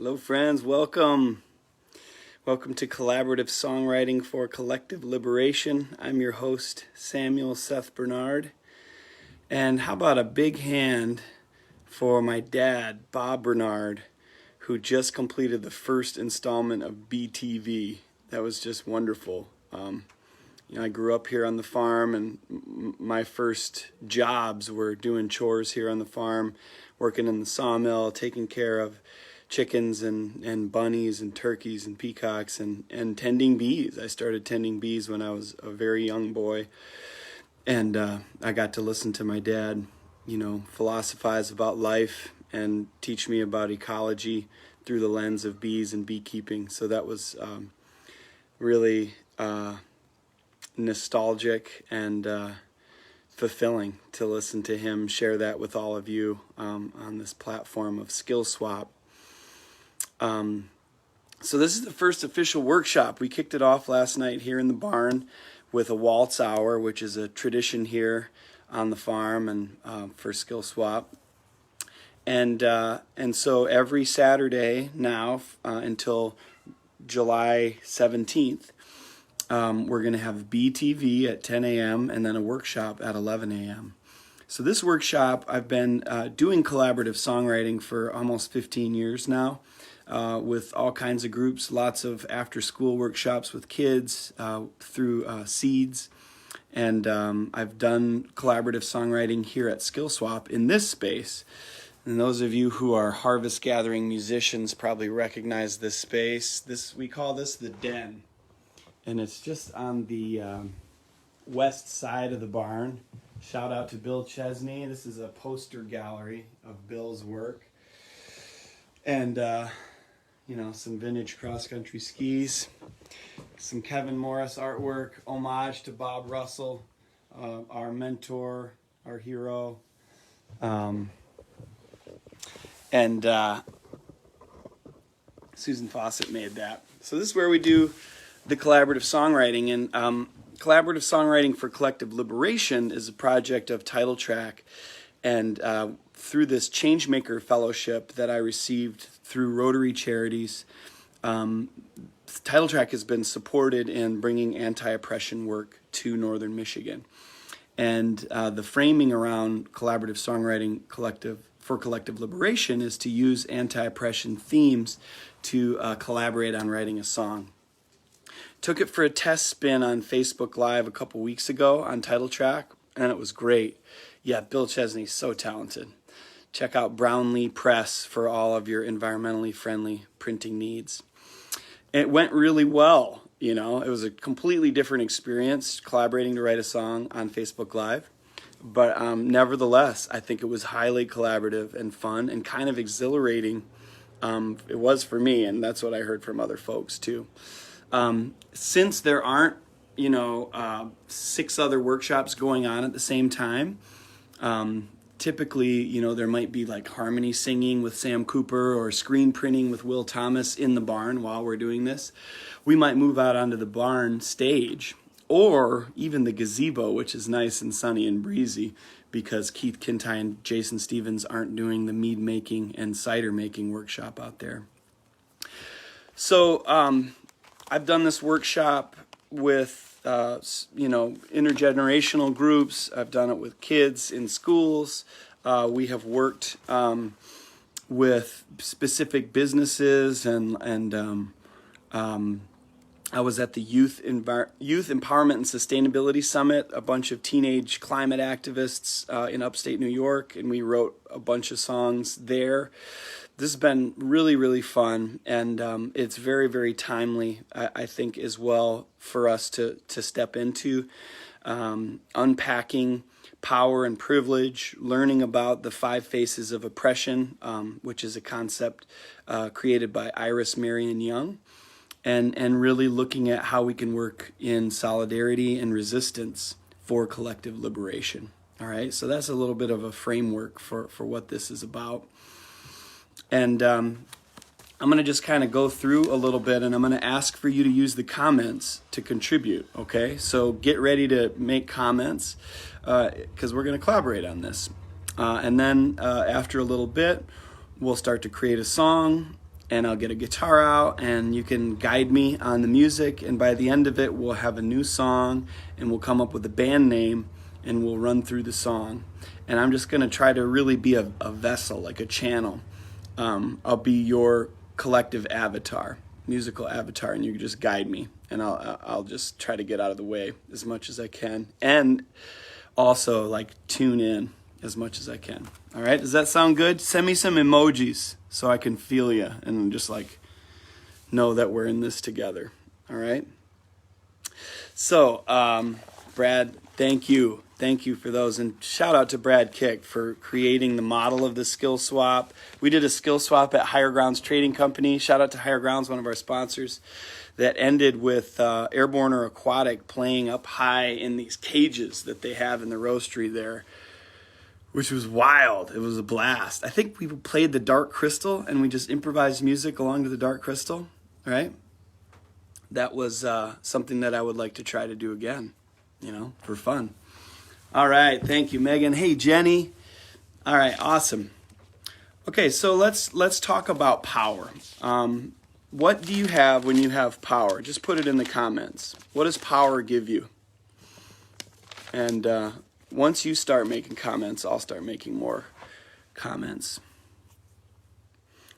Hello friends, welcome. Welcome to Collaborative Songwriting for Collective Liberation. I'm your host, Samuel Seth Bernard. And how about a big hand for my dad, Bob Bernard, who just completed the first installment of BTV. That was just wonderful. I grew up here on the farm, and my first jobs were doing chores here on the farm, working in the sawmill, taking care of chickens and bunnies and turkeys and peacocks and tending bees. I started tending bees when I was a very young boy, and I got to listen to my dad, philosophize about life and teach me about ecology through the lens of bees and beekeeping. So that was really nostalgic and fulfilling to listen to him share that with all of you on this platform of skillswap. So this is the first official workshop. We kicked it off last night here in the barn with a waltz hour, which is a tradition here on the farm and for skillswap. And so every Saturday now until July 17th, we're going to have BTV at 10 a.m. and then a workshop at 11 a.m. So this workshop, I've been doing collaborative songwriting for almost 15 years now. With all kinds of groups, lots of after-school workshops with kids through Seeds. And I've done collaborative songwriting here at skillswap in this space. And those of you who are harvest gathering musicians probably recognize this space. We call this the Den. And it's just on the west side of the barn. Shout out to Bill Chesney. This is a poster gallery of Bill's work. And some vintage cross-country skis, some Kevin Morris artwork, homage to Bob Russell, our mentor, our hero, and Susan Fawcett made that. So this is where we do the collaborative songwriting, and collaborative songwriting for collective liberation is a project of TitleTrack, and through this Changemaker Fellowship that I received through Rotary Charities, TitleTrack has been supported in bringing anti-oppression work to Northern Michigan. And the framing around collaborative songwriting for collective liberation is to use anti-oppression themes to collaborate on writing a song. Took it for a test spin on Facebook Live a couple weeks ago on TitleTrack, and it was great. Yeah, Bill Chesney's so talented. Check out Brownlee Press for all of your environmentally friendly printing needs. It went really well, It was a completely different experience collaborating to write a song on Facebook Live. But nevertheless, I think it was highly collaborative and fun and kind of exhilarating. It was for me, and that's what I heard from other folks too. Since there aren't, 6 other workshops going on at the same time, typically, there might be like harmony singing with Sam Cooper or screen printing with Will Thomas in the barn while we're doing this. We might move out onto the barn stage or even the gazebo, which is nice and sunny and breezy because Keith Kintai and Jason Stevens aren't doing the mead making and cider making workshop out there. So I've done this workshop with intergenerational groups. I've done it with kids in schools. We have worked with specific businesses, and I was at the Youth Empowerment and Sustainability Summit, a bunch of teenage climate activists in upstate New York, and we wrote a bunch of songs there. This has been really, really fun, and it's very, very timely, I think, as well for us to step into unpacking power and privilege, learning about the 5 faces of oppression, which is a concept created by Iris Marion Young, and really looking at how we can work in solidarity and resistance for collective liberation. All right, so that's a little bit of a framework for what this is about. And I'm going to just kind of go through a little bit, and I'm going to ask for you to use the comments to contribute, okay? So get ready to make comments because we're going to collaborate on this. And then after a little bit, we'll start to create a song, and I'll get a guitar out, and you can guide me on the music, and by the end of it, we'll have a new song, and we'll come up with a band name, and we'll run through the song. And I'm just going to try to really be a vessel, like a channel. I'll be your collective avatar, musical avatar, and you can just guide me, and I'll just try to get out of the way as much as I can, and also like tune in as much as I can. All right, does that sound good? Send me some emojis so I can feel you and just like know that we're in this together. All right. So, Brad, thank you. Thank you for those. And shout out to Brad Kick for creating the model of the skill swap. We did a skill swap at Higher Grounds Trading Company. Shout out to Higher Grounds, one of our sponsors, that ended with Airborne or Aquatic playing up high in these cages that they have in the roastery there, which was wild. It was a blast. I think we played the Dark Crystal and we just improvised music along to the Dark Crystal, right? That was something that I would like to try to do again, for fun. All right, thank you, Megan. Hey, Jenny. All right, awesome. Okay, so let's talk about power. What do you have when you have power? Just put it in the comments. What does power give you? And once you start making comments, I'll start making more comments.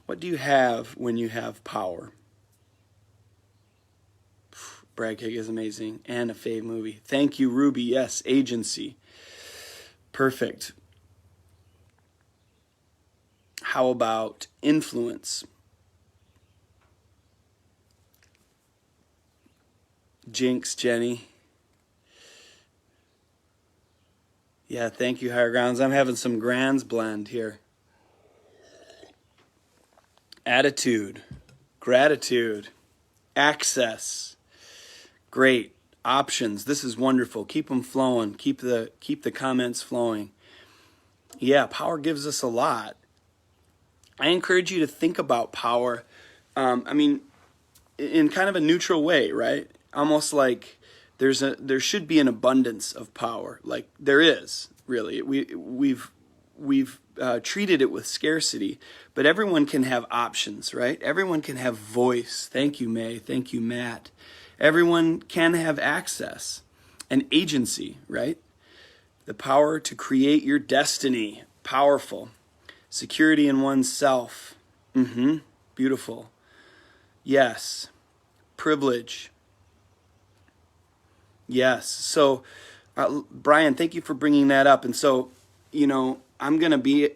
What do you have when you have power? Brad Kick is amazing. And a fave movie. Thank you, Ruby. Yes, agency. Perfect. How about influence? Jinx, Jenny. Yeah, thank you, Higher Grounds. I'm having some Grands blend here. Attitude, gratitude, access. Great. Options. This is wonderful. Keep them flowing. Keep the comments flowing. Yeah, power gives us a lot. I encourage you to think about power, in kind of a neutral way, right? Almost like there should be an abundance of power. Like there is, really. We've treated it with scarcity, but everyone can have options, right? Everyone can have voice. Thank you, May. Thank you, Matt. Everyone can have access and agency, right? The power to create your destiny. Powerful. Security in oneself. Beautiful. Yes. Privilege. Yes. So, Brian, thank you for bringing that up. And so, I'm gonna be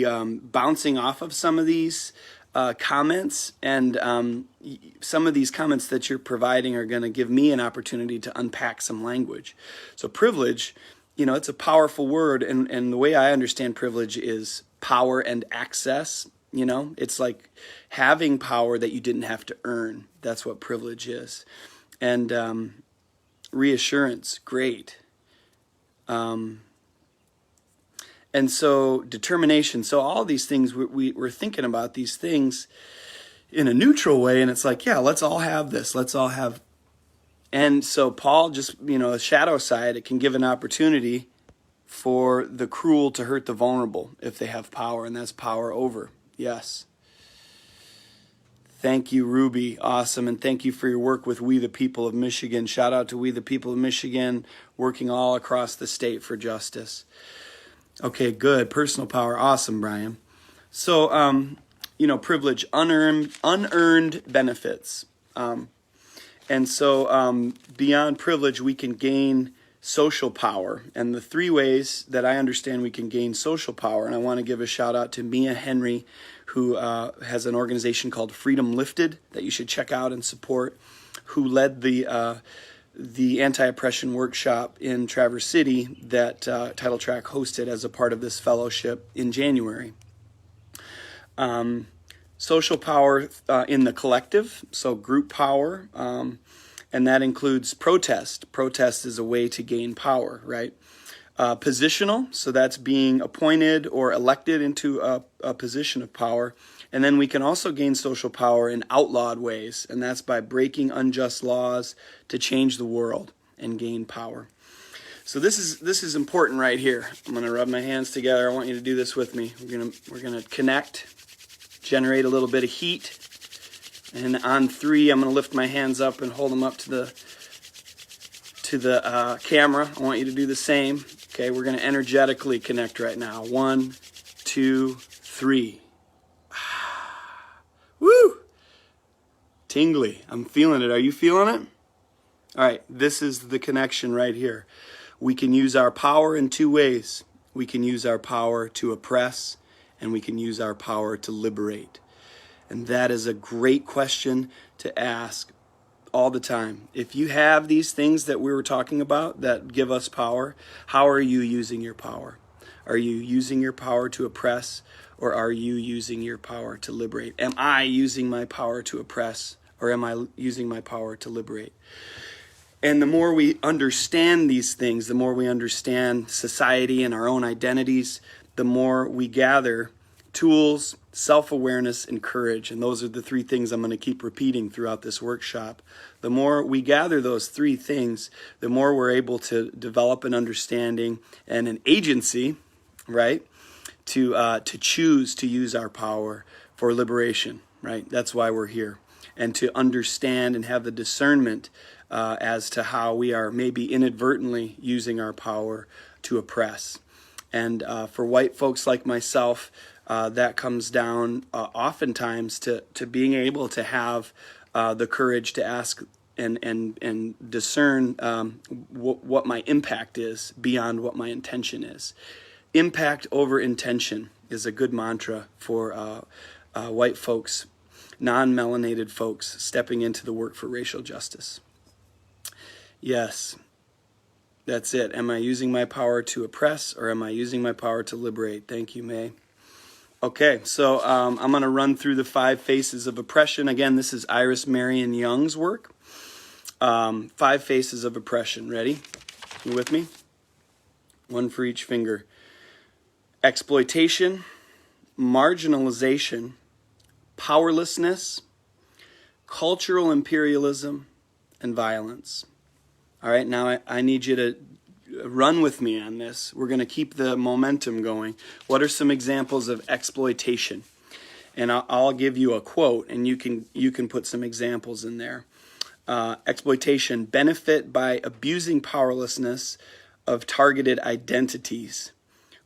bouncing off of some of these comments, and some of these comments that you're providing are going to give me an opportunity to unpack some language. So privilege, it's a powerful word, and the way I understand privilege is power and access. It's like having power that you didn't have to earn. That's what privilege is. And reassurance, great. And so determination. So all these things, we're thinking about these things in a neutral way. And it's like, yeah, let's all have this. Let's all have. And so Paul just, a shadow side, it can give an opportunity for the cruel to hurt the vulnerable if they have power. And that's power over. Yes. Thank you, Ruby. Awesome. And thank you for your work with We the People of Michigan. Shout out to We the People of Michigan, working all across the state for justice. Okay, good. Personal power. Awesome, Brian. So, privilege, unearned benefits. And so beyond privilege, we can gain social power. And the three ways that I understand we can gain social power, and I want to give a shout out to Mia Henry, who has an organization called Freedom Lifted that you should check out and support, who led the anti-oppression workshop in Traverse City that Title Track hosted as a part of this fellowship in January. Social power in the collective, so group power, and that includes protest. Protest is a way to gain power, right? Positional, so that's being appointed or elected into a position of power. And then we can also gain social power in outlawed ways, and that's by breaking unjust laws to change the world and gain power. So this is important right here. I'm going to rub my hands together. I want you to do this with me. We're going to connect, generate a little bit of heat, And on 3, I'm going to lift my hands up and hold them up to the camera. I want you to do the same. Okay, we're going to energetically connect right now. 1, 2, 3. Woo! Tingly. I'm feeling it. Are you feeling it? All right, this is the connection right here. We can use our power in 2 ways. We can use our power to oppress, and we can use our power to liberate. And that is a great question to ask all the time. If you have these things that we were talking about that give us power, how are you using your power? Are you using your power to oppress, or are you using your power to liberate? Am I using my power to oppress, or am I using my power to liberate? And the more we understand these things, the more we understand society and our own identities, the more we gather tools, self-awareness, and courage. And those are the 3 things I'm going to keep repeating throughout this workshop. The more we gather those 3 things, the more we're able to develop an understanding and an agency, right, to choose to use our power for liberation, right? That's why we're here. And to understand and have the discernment as to how we are maybe inadvertently using our power to oppress. And for white folks like myself, that comes down oftentimes to being able to have the courage to ask and discern what my impact is beyond what my intention is. Impact over intention is a good mantra for white folks, non-melanated folks stepping into the work for racial justice. Yes, that's it. Am I using my power to oppress, or am I using my power to liberate? Thank you, May. Okay, so I'm going to run through the 5 faces of oppression. Again, this is Iris Marion Young's work. 5 faces of oppression. Ready? You with me? 1 for each finger. Exploitation, marginalization, powerlessness, cultural imperialism, and violence. All right, now I need you to run with me on this. We're going to keep the momentum going. What are some examples of exploitation? And I'll give you a quote, and you can put some examples in there. Exploitation: benefit by abusing powerlessness of targeted identities.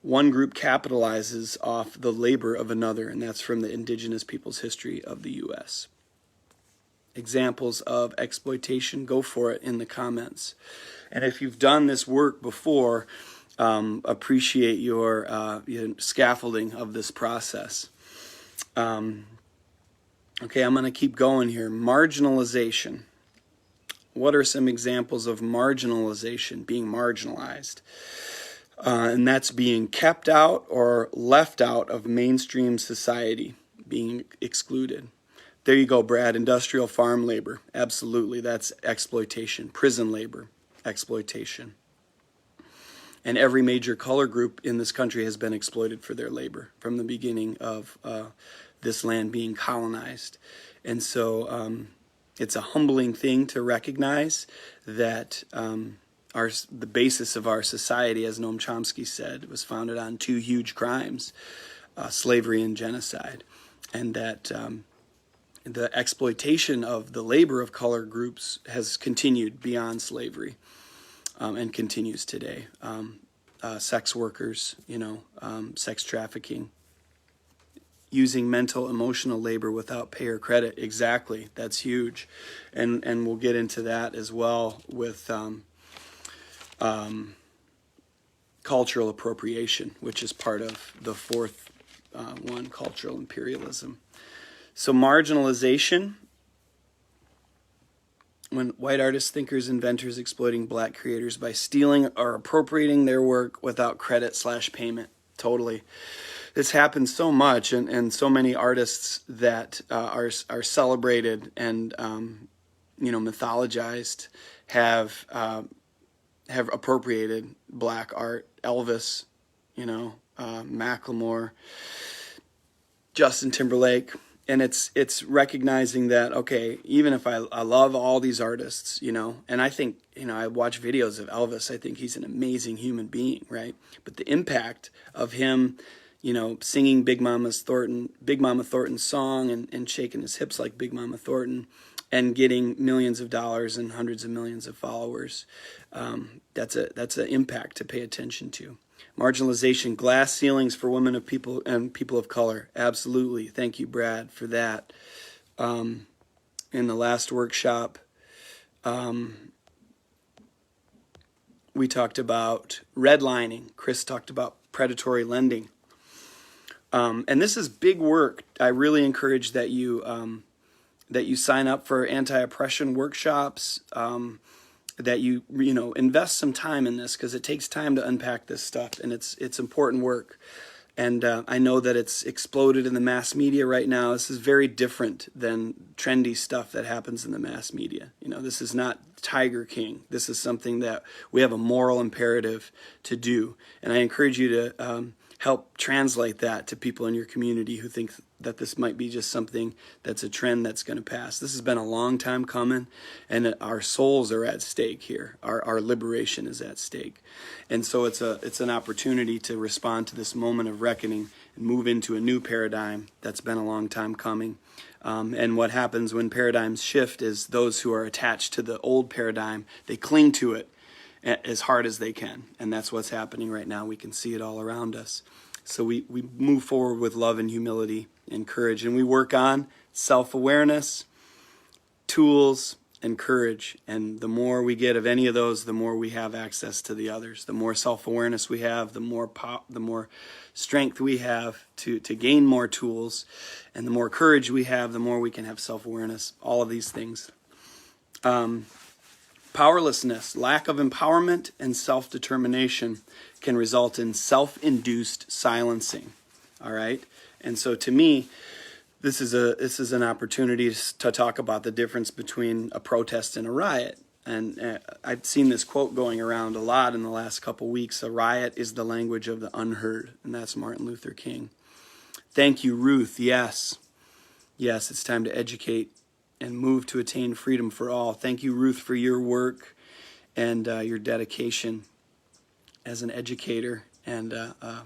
One group capitalizes off the labor of another, and that's from the Indigenous Peoples' History of the U.S. Examples of exploitation, go for it in the comments. And if you've done this work before, appreciate your scaffolding of this process. Okay, I'm going to keep going here. Marginalization. What are some examples of marginalization, being marginalized? And that's being kept out or left out of mainstream society, being excluded. There you go, Brad. Industrial farm labor. Absolutely, that's exploitation. Prison labor, exploitation. And every major color group in this country has been exploited for their labor from the beginning of this land being colonized. And so it's a humbling thing to recognize that the basis of our society, as Noam Chomsky said, was founded on 2 huge crimes, slavery and genocide. And that the exploitation of the labor of color groups has continued beyond slavery and continues today. Sex workers, sex trafficking, using mental, emotional labor without pay or credit. Exactly, that's huge. And we'll get into that as well with cultural appropriation, which is part of the 4th one, cultural imperialism. So marginalization, when white artists, thinkers, inventors exploiting black creators by stealing or appropriating their work without credit/payment. Totally. This happens so much, and so many artists that are celebrated and mythologized have appropriated black art. Elvis, Macklemore, Justin Timberlake. And it's recognizing that, okay, even if I love all these artists, and I think, I watch videos of Elvis, I think he's an amazing human being, right? But the impact of him, singing Big Mama Thornton's song and shaking his hips like Big Mama Thornton and getting millions of dollars and hundreds of millions of followers. That's an impact to pay attention to. Marginalization, glass ceilings for women of people and people of color. Absolutely. Thank you, Brad, for that. In the last workshop, we talked about redlining. Chris talked about predatory lending. And this is big work. I really encourage that you sign up for anti-oppression workshops, that you invest some time in this, because it takes time to unpack this stuff, and it's important work. And I know that it's exploded in the mass media right now. This is very different than trendy stuff that happens in the mass media. This is not Tiger King. This is something that we have a moral imperative to do. And I encourage you to help translate that to people in your community who think that this might be just something that's a trend that's going to pass. This has been a long time coming, and our souls are at stake here. Our liberation is at stake. And so it's an opportunity to respond to this moment of reckoning and move into a new paradigm that's been a long time coming. And what happens when paradigms shift is those who are attached to the old paradigm, they cling to it as hard as they can. And that's what's happening right now. We can see it all around us. So we move forward with love and humility and courage. And we work on self-awareness, tools, and courage. And the more we get of any of those, the more we have access to the others. The more self-awareness we have, the more strength we have to gain more tools. And the more courage we have, the more we can have self-awareness. All of these things. Powerlessness, lack of empowerment, and self-determination can result in self-induced silencing. All right? And so to me, this is an opportunity to talk about the difference between a protest and a riot. And I've seen this quote going around a lot in the last couple weeks. A riot is the language of the unheard, and that's Martin Luther King. Thank you, Ruth. Yes, it's time to educate and move to attain freedom for all. Thank you, Ruth, for your work and your dedication as an educator and an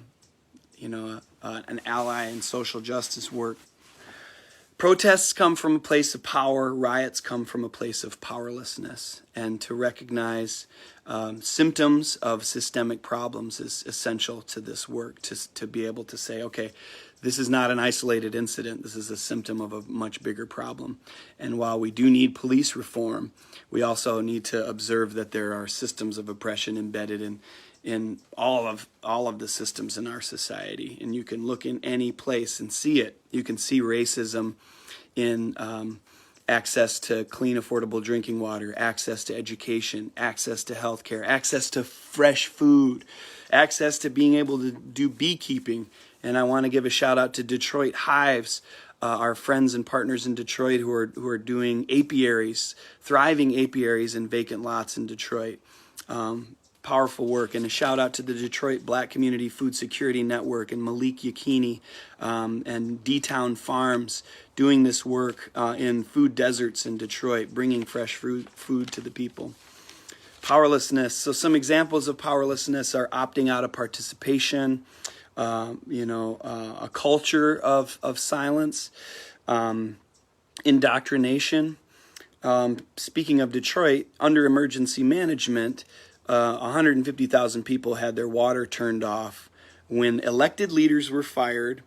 ally in social justice work. Protests come from a place of power. Riots come from a place of powerlessness. And to recognize symptoms of systemic problems is essential to this work, to be able to say, okay, this is not an isolated incident. This is a symptom of a much bigger problem. And while we do need police reform, we also need to observe that there are systems of oppression embedded in all of the systems in our society. And you can look in any place and see it. You can see racism in access to clean, affordable drinking water, access to education, access to healthcare, access to fresh food, access to being able to do beekeeping. And I want to give a shout out to Detroit Hives, our friends and partners in Detroit who are doing apiaries, thriving apiaries in vacant lots in Detroit. Powerful work. And a shout out to the Detroit Black Community Food Security Network and Malik Yakini and D-Town Farms doing this work in food deserts in Detroit, bringing fresh food to the people. Powerlessness. So some examples of powerlessness are opting out of participation, a culture of silence, indoctrination. Speaking of Detroit, under emergency management, 150,000 people had their water turned off when elected leaders were fired,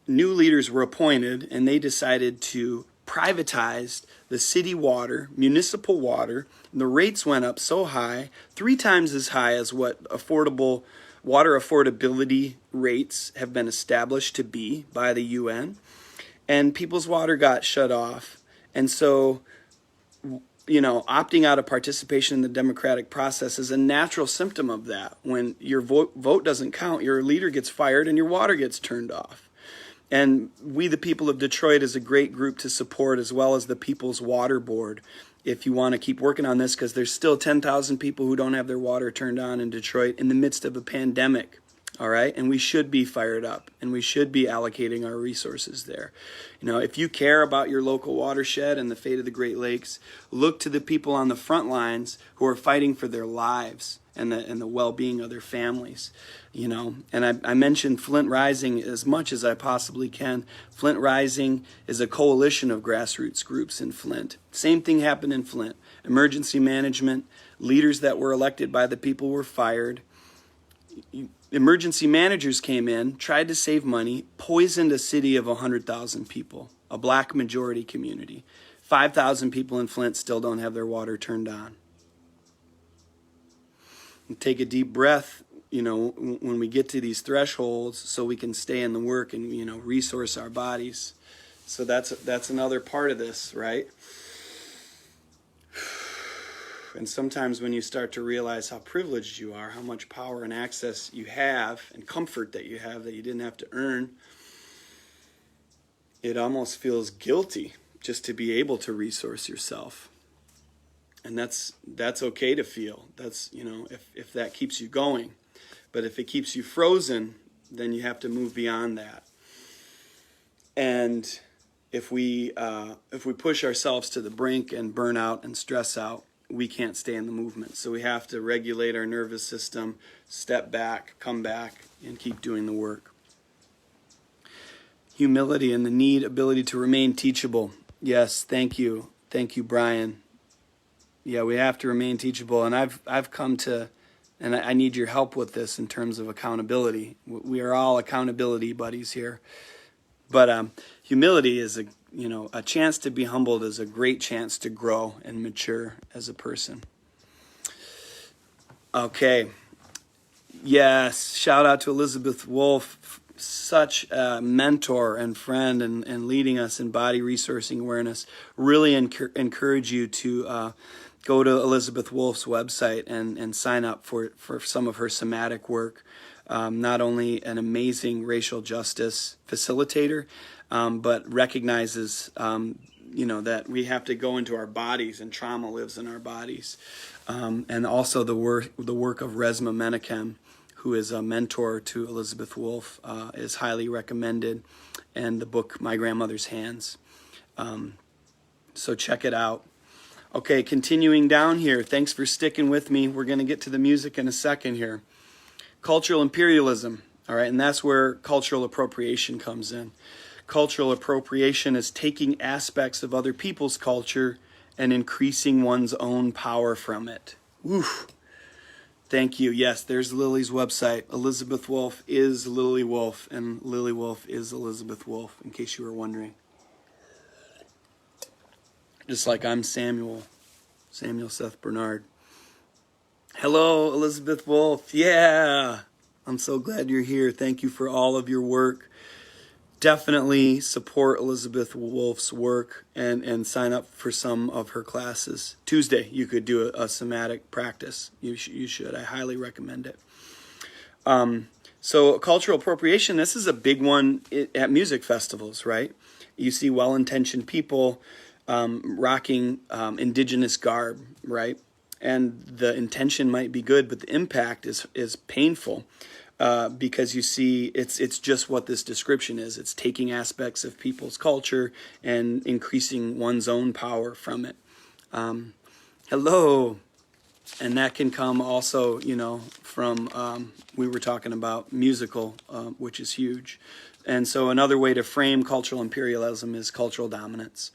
new leaders were appointed, and they decided to privatize the city water, municipal water. And the rates went up so high, 3 times as high as what affordable water affordability rates have been established to be by the UN. And people's water got shut off. And so, opting out of participation in the democratic process is a natural symptom of that. When your vote doesn't count, your leader gets fired and your water gets turned off. And we, the people of Detroit, is a great group to support, as well as the People's Water Board, if you want to keep working on this, because there's still 10,000 people who don't have their water turned on in Detroit in the midst of a pandemic. All right. And we should be fired up, and we should be allocating our resources there. If you care about your local watershed and the fate of the Great Lakes, look to the people on the front lines who are fighting for their lives and the well-being of their families, you know. And I mentioned Flint Rising as much as I possibly can. Flint Rising is a coalition of grassroots groups in Flint. Same thing happened in Flint. Emergency management, leaders that were elected by the people were fired. Emergency managers came in, tried to save money, poisoned a city of 100,000 people, a black majority community. 5,000 people in Flint still don't have their water turned on. And take a deep breath, you know, when we get to these thresholds, so we can stay in the work and, you know, resource our bodies. So that's another part of this, right? And sometimes when you start to realize how privileged you are, how much power and access you have and comfort that you have that you didn't have to earn, it almost feels guilty just to be able to resource yourself. And that's okay to feel. That's, you know, if that keeps you going. But if it keeps you frozen, then you have to move beyond that. And if we push ourselves to the brink and burn out and stress out, we can't stay in the movement. So we have to regulate our nervous system, step back, come back, and keep doing the work. Humility and the ability to remain teachable. Yes, thank you. Thank you, Brian. Yeah, we have to remain teachable. And I've come to, and I need your help with this in terms of accountability. We are all accountability buddies here. But humility is a chance to be humbled is a great chance to grow and mature as a person. Okay. Yes, shout out to Elizabeth Wolf, such a mentor and friend and leading us in body resourcing awareness. Really encourage you to go to Elizabeth Wolf's website and sign up for some of her somatic work. Not only an amazing racial justice facilitator, but recognizes, that we have to go into our bodies and trauma lives in our bodies. And also the work of Resma Menachem, who is a mentor to Elizabeth Wolf, is highly recommended, and the book My Grandmother's Hands. So check it out. Okay, continuing down here. Thanks for sticking with me. We're going to get to the music in a second here. Cultural imperialism, all right, and that's where cultural appropriation comes in. Cultural appropriation is taking aspects of other people's culture and increasing one's own power from it. Oof. Thank you. Yes, there's Lily's website. Elizabeth Wolf is Lily Wolf, and Lily Wolf is Elizabeth Wolf, in case you were wondering. Just like I'm Samuel Seth Bernard. Hello, Elizabeth Wolf. Yeah, I'm so glad you're here. Thank you for all of your work. Definitely support Elizabeth Wolf's work and sign up for some of her classes. Tuesday, you could do a somatic practice. You should. I highly recommend it. So cultural appropriation, this is a big one at music festivals, right? You see well-intentioned people rocking indigenous garb, right? And the intention might be good, but the impact is painful because you see it's just what this description is. It's taking aspects of people's culture and increasing one's own power from it. Hello. And that can come also, from, we were talking about musical, which is huge. And so another way to frame cultural imperialism is cultural dominance.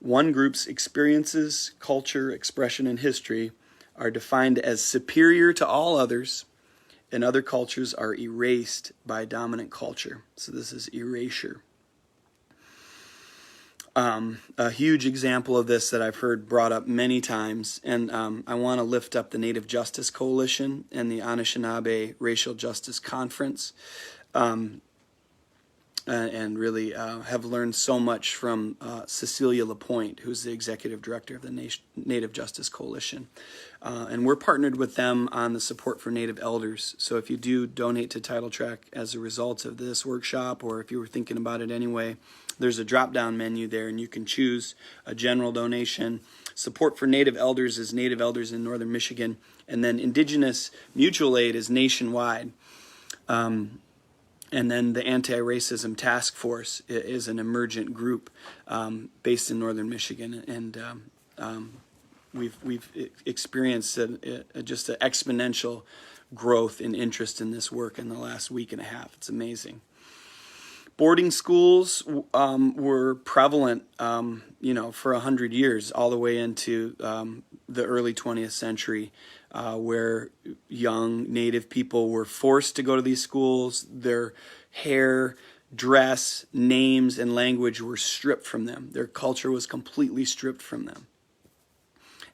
One group's experiences, culture, expression, and history are defined as superior to all others, and other cultures are erased by dominant culture. So this is erasure. A huge example of this that I've heard brought up many times, and I want to lift up the Native Justice Coalition and the Anishinaabe Racial Justice Conference. And really have learned so much from Cecilia LaPointe, who's the executive director of the Native Justice Coalition. And we're partnered with them on the support for Native elders. So if you do donate to Title Track as a result of this workshop, or if you were thinking about it anyway, there's a drop-down menu there, and you can choose a general donation. Support for Native elders is Native elders in northern Michigan. And then Indigenous Mutual Aid is nationwide. And then the Anti-Racism Task Force is an emergent group based in northern Michigan. And we've experienced just an exponential growth in interest in this work in the last week and a half. It's amazing. Boarding schools were prevalent, for 100 years, all the way into the early 20th century, where young Native people were forced to go to these schools. Their hair, dress, names, and language were stripped from them. Their culture was completely stripped from them.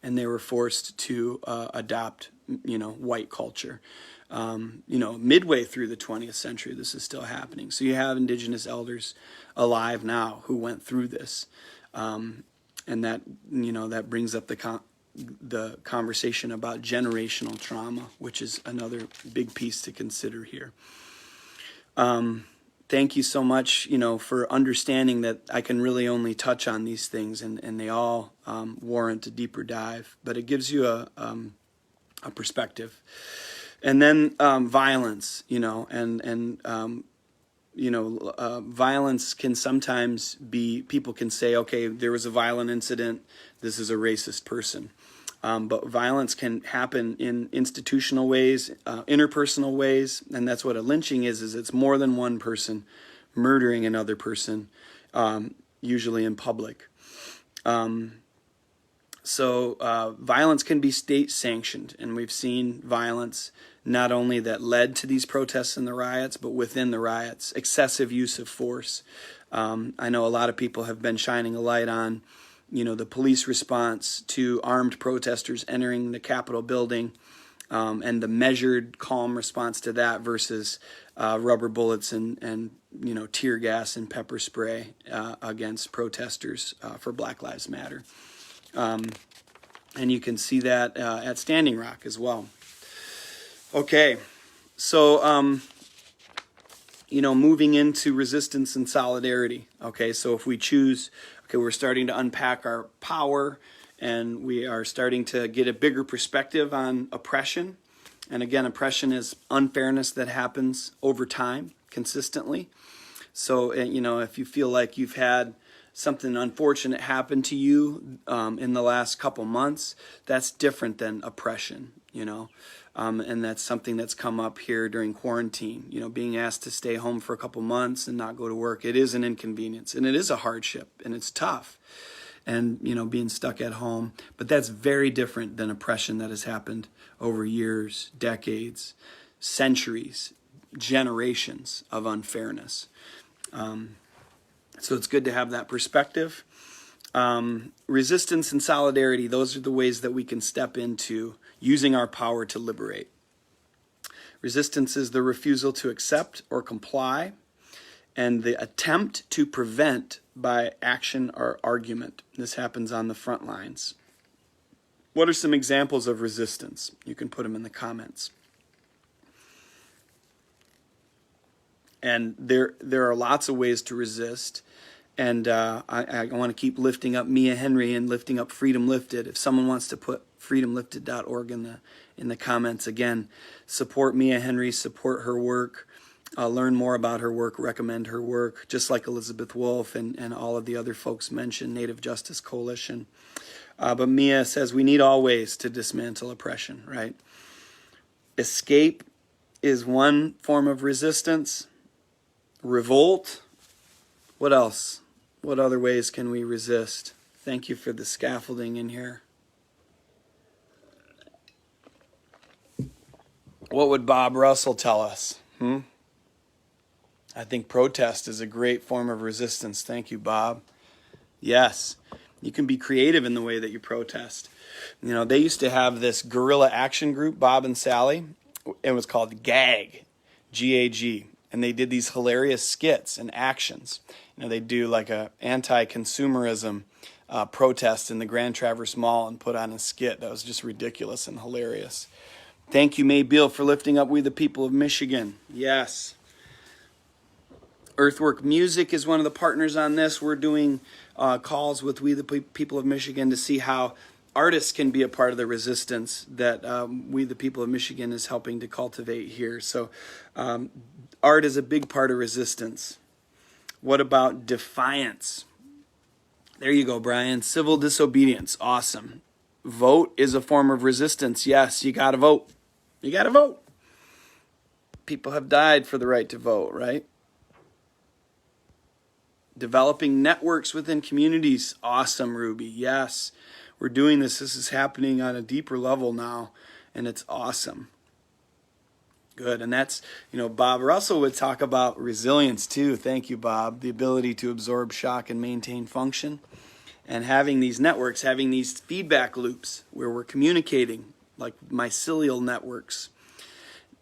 And they were forced to adopt, white culture. Midway through the 20th century, this is still happening. So you have indigenous elders alive now who went through this. And that, that brings up the conversation about generational trauma, which is another big piece to consider here. Thank you so much, for understanding that I can really only touch on these things, and they all warrant a deeper dive. But it gives you a perspective. And then violence, violence can sometimes be, people can say, okay, there was a violent incident, this is a racist person. But violence can happen in institutional ways, interpersonal ways, and that's what a lynching is it's more than one person murdering another person, usually in public. So violence can be state-sanctioned, and we've seen violence not only that led to these protests and the riots, but within the riots, excessive use of force. I know a lot of people have been shining a light on, the police response to armed protesters entering the Capitol building, and the measured, calm response to that versus rubber bullets and tear gas and pepper spray against protesters for Black Lives Matter. And you can see that at Standing Rock as well. Okay, so, moving into resistance and solidarity. Okay, so if we choose, we're starting to unpack our power, and we are starting to get a bigger perspective on oppression. And again, oppression is unfairness that happens over time, consistently. So, if you feel like you've had something unfortunate happen to you in the last couple months, that's different than oppression, and that's something that's come up here during quarantine, being asked to stay home for a couple months and not go to work. It is an inconvenience, and it is a hardship, and it's tough, and, being stuck at home. But that's very different than oppression that has happened over years, decades, centuries, generations of unfairness. So it's good to have that perspective. Resistance and solidarity, those are the ways that we can step into using our power to liberate. Resistance is the refusal to accept or comply, and the attempt to prevent by action or argument. This happens on the front lines. What are some examples of resistance? You can put them in the comments. And there are lots of ways to resist. And I want to keep lifting up Mia Henry and lifting up Freedom Lifted. If someone wants to put freedomlifted.org in the comments, again, support Mia Henry, support her work, learn more about her work, recommend her work, just like Elizabeth Wolf and all of the other folks mentioned, Native Justice Coalition. But Mia says we need all ways to dismantle oppression, right? Escape is one form of resistance. Revolt. What else? What other ways can we resist? Thank you for the scaffolding in here. What would Bob Russell tell us? I think protest is a great form of resistance. Thank you, Bob. Yes, you can be creative in the way that you protest. They used to have this guerrilla action group, Bob and Sally. It was called GAG, G-A-G. And they did these hilarious skits and actions. They do like a anti-consumerism protest in the Grand Traverse Mall and put on a skit that was just ridiculous and hilarious. Thank you, May Beal, for lifting up We the People of Michigan. Yes. Earthwork Music is one of the partners on this. We're doing calls with We the People of Michigan to see how artists can be a part of the resistance that We the People of Michigan is helping to cultivate here. So art is a big part of resistance. What about defiance? There you go, Brian. Civil disobedience. Awesome. Vote is a form of resistance. Yes, you got to vote. You got to vote. People have died for the right to vote, right? Developing networks within communities. Awesome, Ruby. Yes, we're doing this. This is happening on a deeper level now, and it's awesome. Good. And that's, Bob Russell would talk about resilience too. Thank you, Bob. The ability to absorb shock and maintain function. And having these networks, having these feedback loops where we're communicating, like mycelial networks,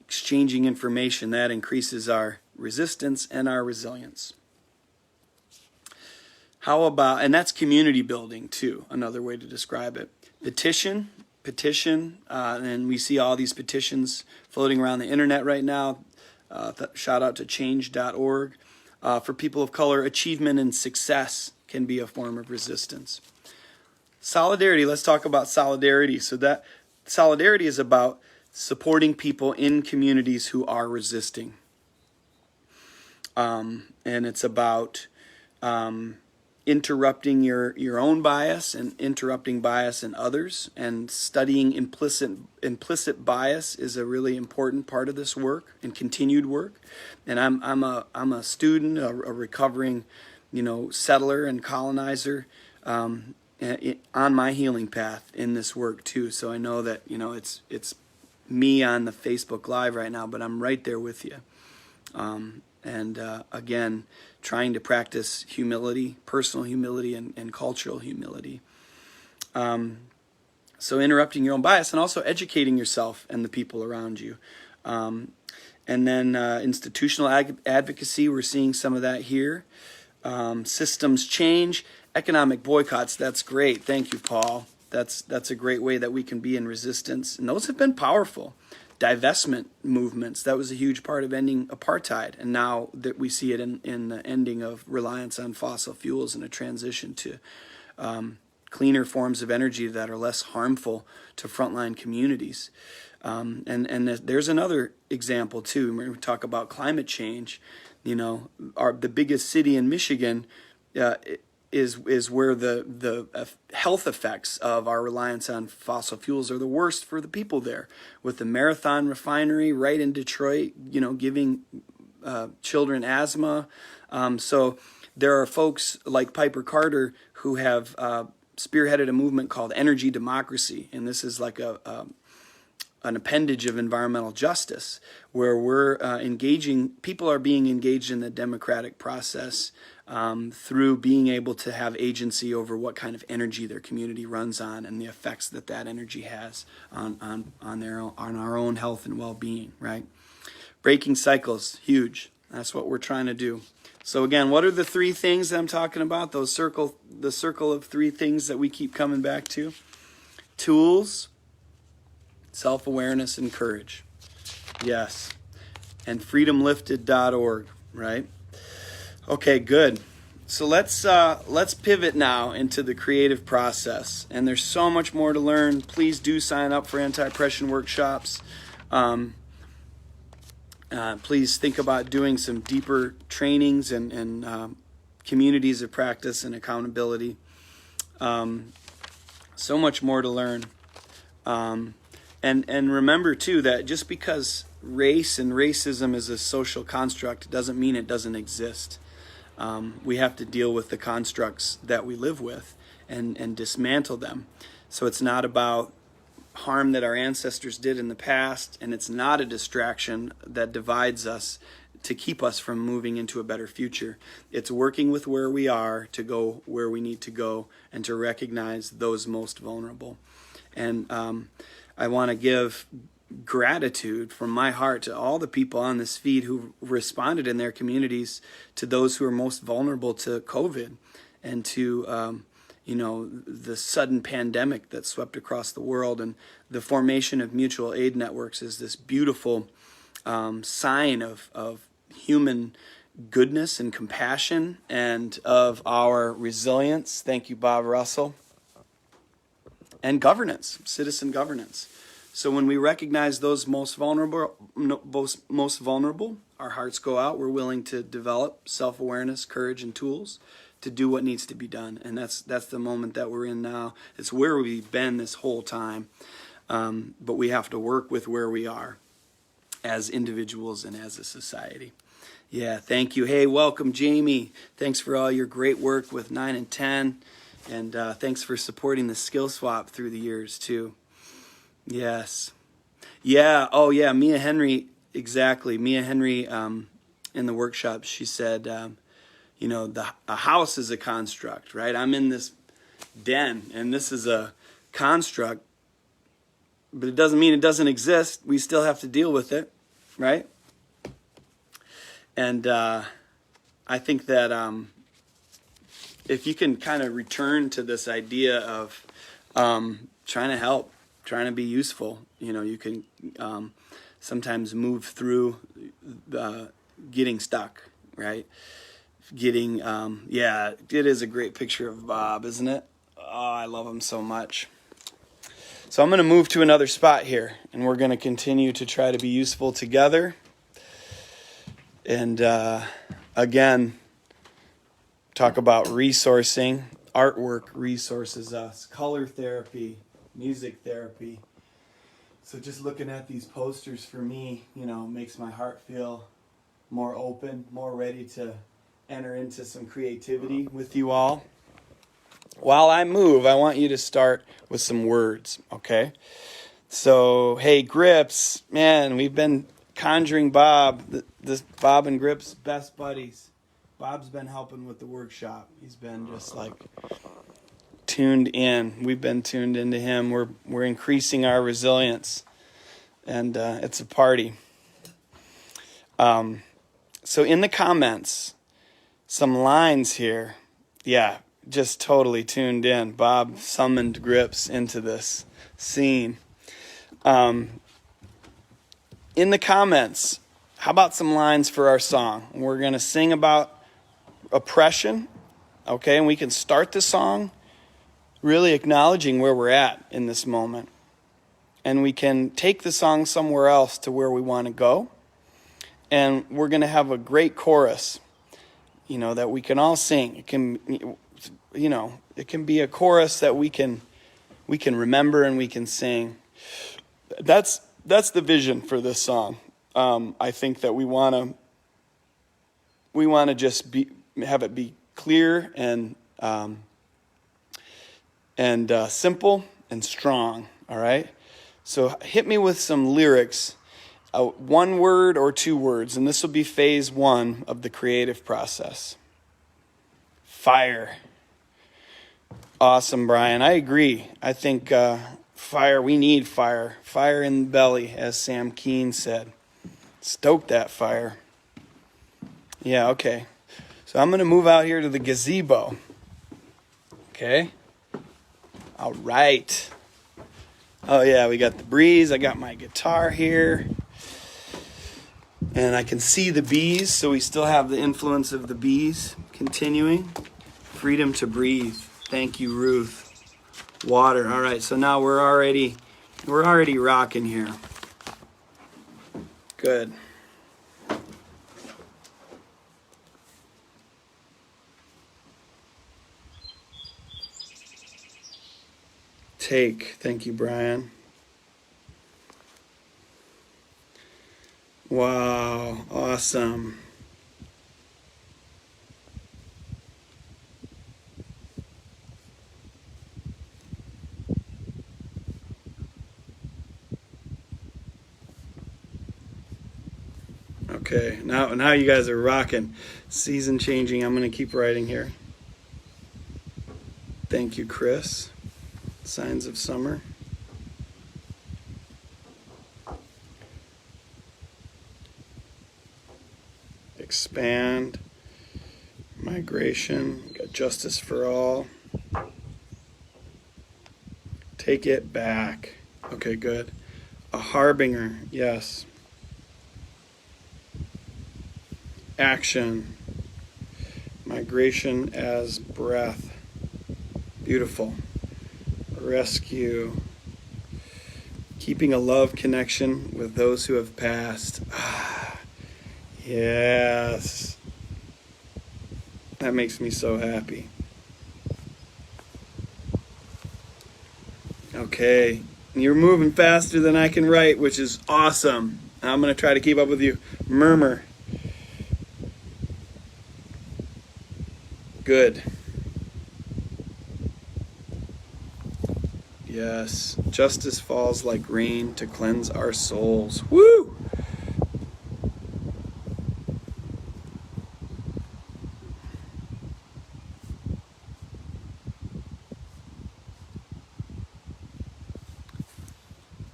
exchanging information, that increases our resistance and our resilience. How about, and that's community building too, another way to describe it. Petition, and we see all these petitions floating around the internet right now. Shout out to change.org. For people of color, achievement and success can be a form of resistance. Solidarity, let's talk about solidarity. So that solidarity is about supporting people in communities who are resisting. And it's about interrupting your own bias and interrupting bias in others, and studying implicit bias is a really important part of this work and continued work. And I'm a student, a recovering, settler and colonizer on my healing path in this work too. So I know that it's me on the Facebook Live right now, but I'm right there with you. And again, trying to practice humility, personal humility, and cultural humility. So interrupting your own bias and also educating yourself and the people around you. And then institutional advocacy, we're seeing some of that here. Systems change, economic boycotts, that's great. Thank you, Paul. That's a great way that we can be in resistance. And those have been powerful. Divestment movements, that was a huge part of ending apartheid, and now that we see it in the ending of reliance on fossil fuels and a transition to cleaner forms of energy that are less harmful to frontline communities. And there's another example too. When we talk about climate change, the biggest city in Michigan is where the health effects of our reliance on fossil fuels are the worst for the people there, with the Marathon refinery right in Detroit, giving children asthma. So there are folks like Piper Carter who have spearheaded a movement called Energy Democracy, and this is like an appendage of environmental justice, where we're people are being engaged in the democratic process through being able to have agency over what kind of energy their community runs on and the effects that energy has on our own health and well-being, right? Breaking cycles, huge. That's what we're trying to do. So again, what are the three things that I'm talking about? The circle of three things that we keep coming back to. Tools, self-awareness, and courage. Yes. And freedomlifted.org, right? Okay, good. So let's pivot now into the creative process. And there's so much more to learn. Please do sign up for anti-oppression workshops. Please think about doing some deeper trainings and communities of practice and accountability. So much more to learn. And remember, too, that just because race and racism is a social construct doesn't mean it doesn't exist. We have to deal with the constructs that we live with and dismantle them. So it's not about harm that our ancestors did in the past, and it's not a distraction that divides us to keep us from moving into a better future. It's working with where we are to go where we need to go and to recognize those most vulnerable. And I want to give gratitude from my heart to all the people on this feed who responded in their communities to those who are most vulnerable to COVID and to the sudden pandemic that swept across the world. And the formation of mutual aid networks is this beautiful sign of human goodness and compassion and of our resilience. Thank you, Bob Russell. And governance, citizen governance. So when we recognize those most vulnerable, our hearts go out, we're willing to develop self-awareness, courage, and tools to do what needs to be done. And that's the moment that we're in now. It's where we've been this whole time. But we have to work with where we are as individuals and as a society. Yeah, thank you. Hey, welcome, Jamie. Thanks for all your great work with 9 and 10. And thanks for supporting the skill swap through the years, too. Yes. Yeah, oh yeah, Mia Henry, exactly. Mia Henry in the workshop, she said, you know, a house is a construct, right? I'm in this den, and this is a construct, but it doesn't mean it doesn't exist. We still have to deal with it, right? And I think that if you can kind of return to this idea of trying to help, trying to be useful, you know, you can sometimes move through getting stuck, right? Getting, yeah, it is a great picture of Bob, isn't it? Oh, I love him so much. So I'm going to move to another spot here, and we're going to continue to try to be useful together. And again, talk about resourcing. Artwork resources us. Color therapy, music therapy. So just looking at these posters for me, you know, makes my heart feel more open, more ready to enter into some creativity with you all. While I move, I want you to start with some words, okay? So, hey, Grips, man, we've been conjuring Bob, this Bob and Grips, best buddies. Bob's been helping with the workshop. He's been just like tuned in. We've been tuned into him. We're increasing our resilience, and it's a party. So in the comments, some lines here. Yeah, just totally tuned in. Bob summoned Grips into this scene. In the comments, how about some lines for our song? We're going to sing about oppression, okay? And we can start the song really acknowledging where we're at in this moment. And we can take the song somewhere else to where we want to go. And we're going to have a great chorus, you know, that we can all sing. It can, you know, it can be a chorus that we can remember and we can sing. That's the vision for this song. I think that we want to just have it be clear and simple and strong. All right. So hit me with some lyrics, 1 word or 2 words, and this will be phase 1 of the creative process. Fire. Awesome, Brian. I agree. I think fire. We need fire. Fire in the belly, as Sam Keen said. Stoke that fire. Yeah, okay. So I'm going to move out here to the gazebo. Okay. All right. Oh, yeah, we got the breeze. I got my guitar here. And I can see the bees, so we still have the influence of the bees continuing. Freedom to breathe. Thank you, Ruth. Water. All right, so now we're already rocking here. Good. Take. Thank you, Brian. Wow, awesome. Okay, now you guys are rocking. Season changing. I'm going to keep writing here. Thank you, Chris. Signs of summer. Expand. Migration. Got justice for all. Take it back. Okay, good. A harbinger. Yes. Action. Migration as breath. Beautiful. Rescue. Keeping a love connection with those who have passed. Yes. That makes me so happy. Okay. You're moving faster than I can write, which is awesome. I'm going to try to keep up with you. Murmur. Good. Yes. Justice falls like rain to cleanse our souls. Woo!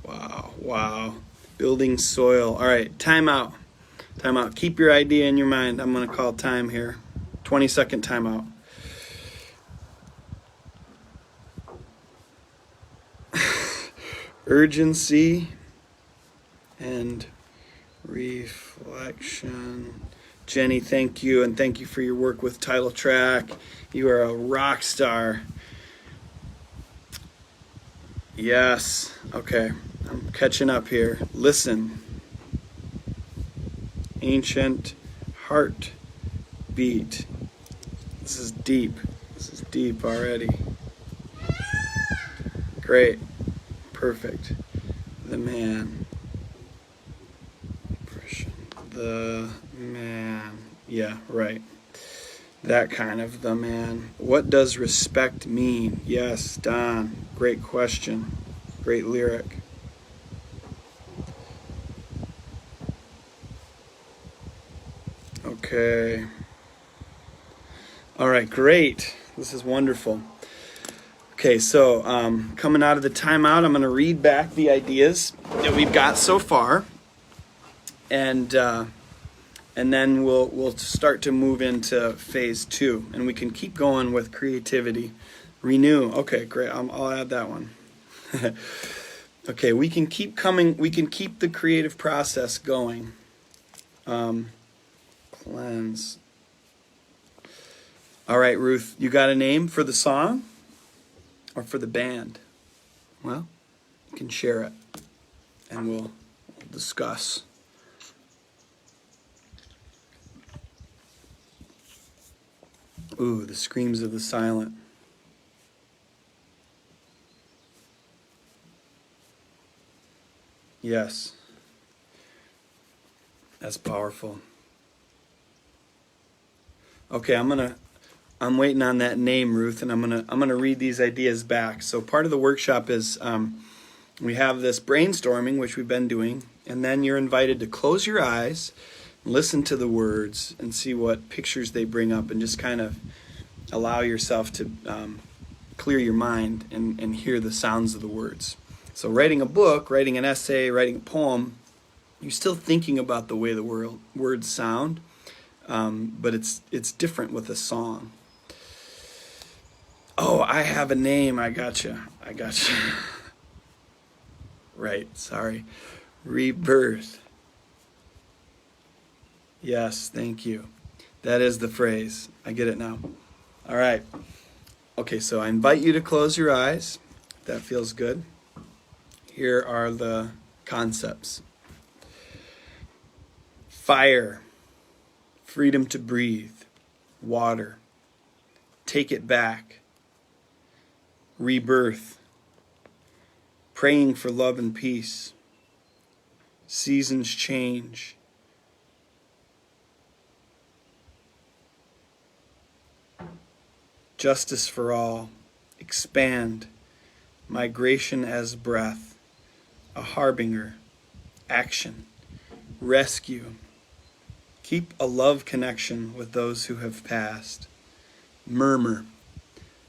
Wow. Wow. Building soil. All right. Time out. Time out. Keep your idea in your mind. I'm going to call time here. 20-second timeout. Urgency and reflection. Jenny, thank you, and thank you for your work with Title Track. You are a rock star. Yes. Okay. I'm catching up here. Listen. Ancient heart beat. This is deep. This is deep already. Great. Perfect. The man. The man. Yeah, right. That kind of the man. What does respect mean? Yes, Don. Great question. Great lyric. Okay. All right, great. This is wonderful. Okay, so coming out of the timeout, I'm going to read back the ideas that we've got so far, and then we'll start to move into phase 2, and we can keep going with creativity. Renew. Okay, great. I'll add that one. Okay, we can keep coming. We can keep the creative process going. Cleanse. All right, Ruth, you got a name for the song? Or for the band? Well, you can share it, and we'll discuss. Ooh, the screams of the silent. Yes. That's powerful. Okay, I'm waiting on that name, Ruth, and I'm gonna read these ideas back. So part of the workshop is we have this brainstorming, which we've been doing, and then you're invited to close your eyes, listen to the words, and see what pictures they bring up, and just kind of allow yourself to clear your mind and hear the sounds of the words. So writing a book, writing an essay, writing a poem, you're still thinking about the way the words sound, but it's different with a song. Oh, I have a name. I gotcha. Right, sorry. Rebirth. Yes, thank you. That is the phrase. I get it now. All right. Okay, so I invite you to close your eyes. That feels good. Here are the concepts. Fire. Freedom to breathe. Water. Take it back. Rebirth. Praying for love and peace. Seasons change. Justice for all. Expand. Migration as breath. A harbinger. Action. Rescue. Keep a love connection with those who have passed. Murmur.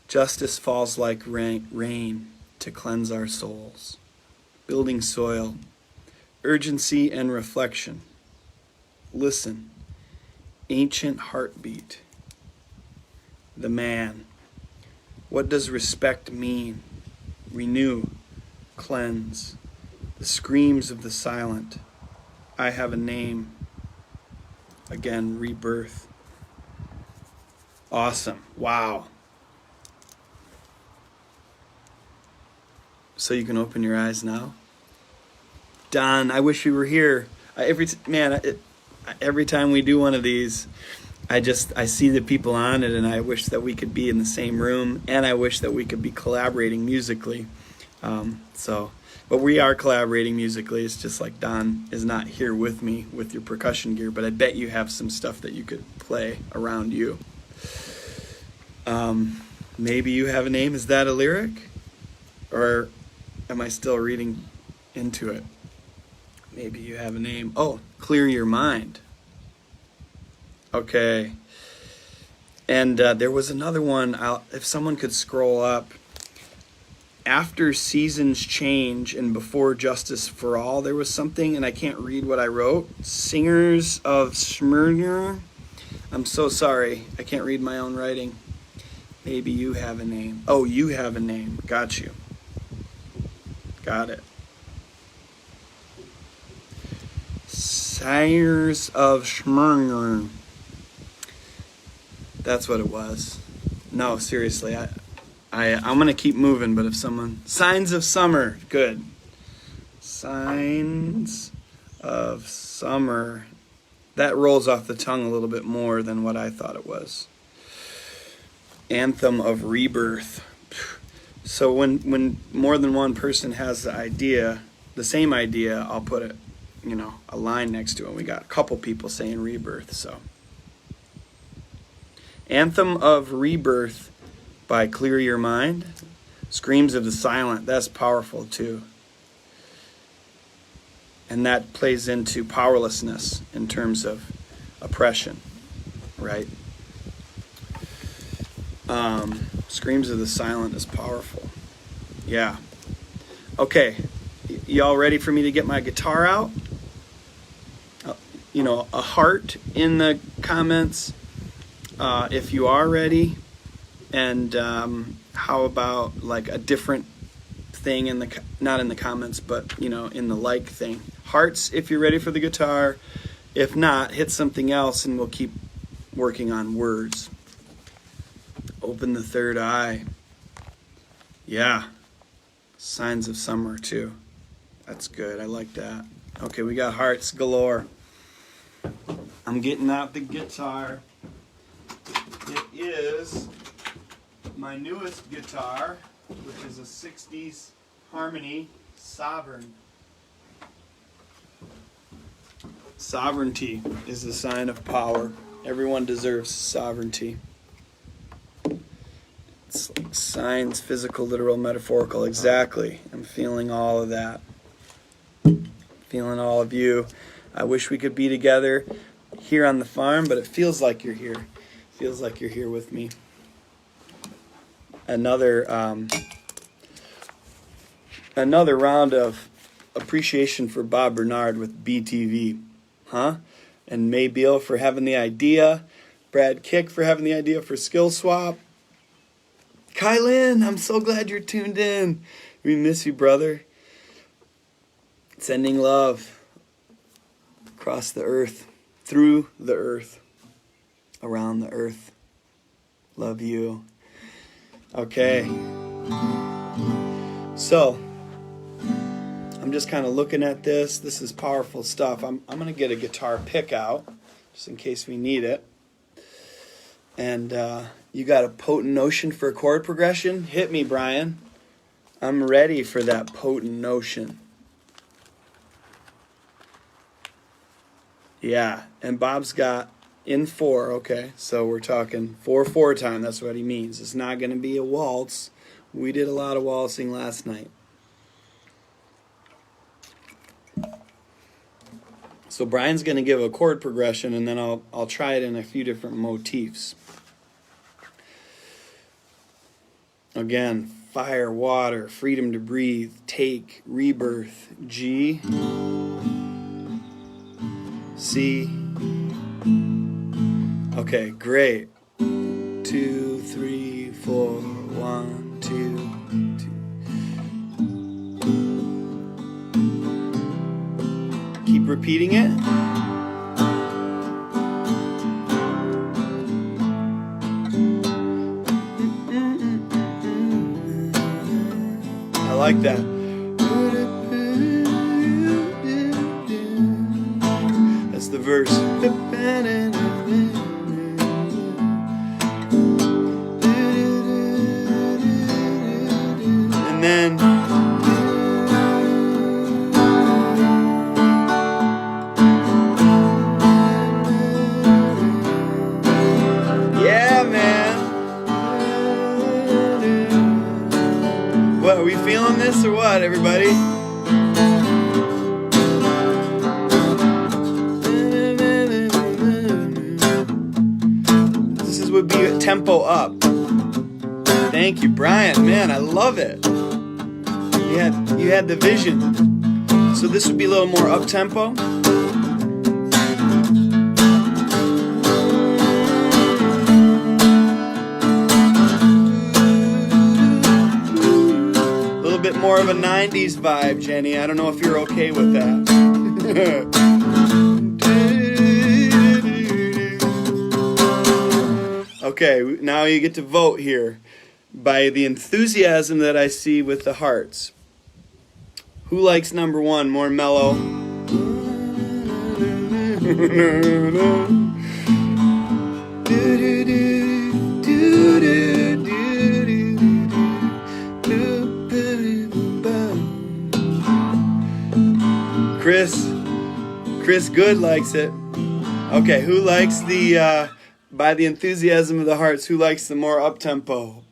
Justice falls like rain to cleanse our souls. Building soil. Urgency and reflection. Listen. Ancient heartbeat. The man. What does respect mean? Renew. Cleanse. The screams of the silent. I have a name. Again, rebirth. Awesome. Wow. So you can open your eyes now. Don, I wish you were here. every time we do one of these, I see the people on it, and I wish that we could be in the same room, and I wish that we could be collaborating musically. But we are collaborating musically. It's just like Don is not here with me with your percussion gear, but I bet you have some stuff that you could play around you. Maybe you have a name. Is that a lyric? Or am I still reading into it? Maybe you have a name. Oh, clear your mind. Okay. And there was another one. If someone could scroll up. After seasons change and before justice for all, there was something, and I can't read what I wrote. Singers of Smyrna. I'm so sorry. I can't read my own writing. Maybe you have a name. Oh, you have a name. Got you. Got it. Singers of Smyrna. That's what it was. No, seriously. I'm going to keep moving, but if someone... Signs of Summer. Good. Signs of Summer. That rolls off the tongue a little bit more than what I thought it was. Anthem of Rebirth. So when more than one person has the idea, the same idea, I'll put it, a line next to it. We got a couple people saying Rebirth, so. Anthem of Rebirth by Clear Your Mind. Screams of the Silent. That's powerful too. And that plays into powerlessness in terms of oppression, right? Screams of the Silent is powerful. Yeah. Okay. Y'all ready for me to get my guitar out? A heart in the comments if you are ready. And how about like a different thing not in the comments, but in the like thing. Hearts if you're ready for the guitar. If not, hit something else and we'll keep working on words. Open the third eye. Yeah. Signs of Summer too. That's good. I like that. Okay, we got hearts galore. I'm getting out the guitar. It is my newest guitar, which is a 60s Harmony Sovereign. Sovereignty is a sign of power. Everyone deserves sovereignty. It's like signs, physical, literal, metaphorical. Exactly. I'm feeling all of that. Feeling all of you. I wish we could be together here on the farm, but it feels like you're here. Feels like you're here with me. Another round of appreciation for Bob Bernard with BTV. And May Beal for having the idea. Brad Kick for having the idea for skillswap. Kylan, I'm so glad you're tuned in. We miss you, brother. Sending love across the earth, through the earth, around the earth. Love you. Okay. So, I'm just kind of looking at this. This is powerful stuff. I'm going to get a guitar pick out, just in case we need it. And you got a potent notion for a chord progression? Hit me, Brian. I'm ready for that potent notion. Yeah, and Bob's got in 4, okay, so we're talking 4/4 time, that's what he means. It's not going to be a waltz. We did a lot of waltzing last night. So Brian's going to give a chord progression, and then I'll try it in a few different motifs. Again, fire, water, freedom to breathe, take, rebirth, G, C. Okay, great. 2, 3, 4, 1, 2, 2. Keep repeating it. I like that. That's the verse. And then yeah, man. What, are we feeling this or what, everybody? This would be a tempo up. Thank you, Brian. Man, I love it. You had the vision. So this would be a little more up tempo. A little bit more of a 90s vibe, Jenny. I don't know if you're okay with that. Okay, now you get to vote here by the enthusiasm that I see with the hearts. Who likes number one, more mellow? Chris Good likes it. Okay, who likes the by the enthusiasm of the hearts, who likes the more up tempo?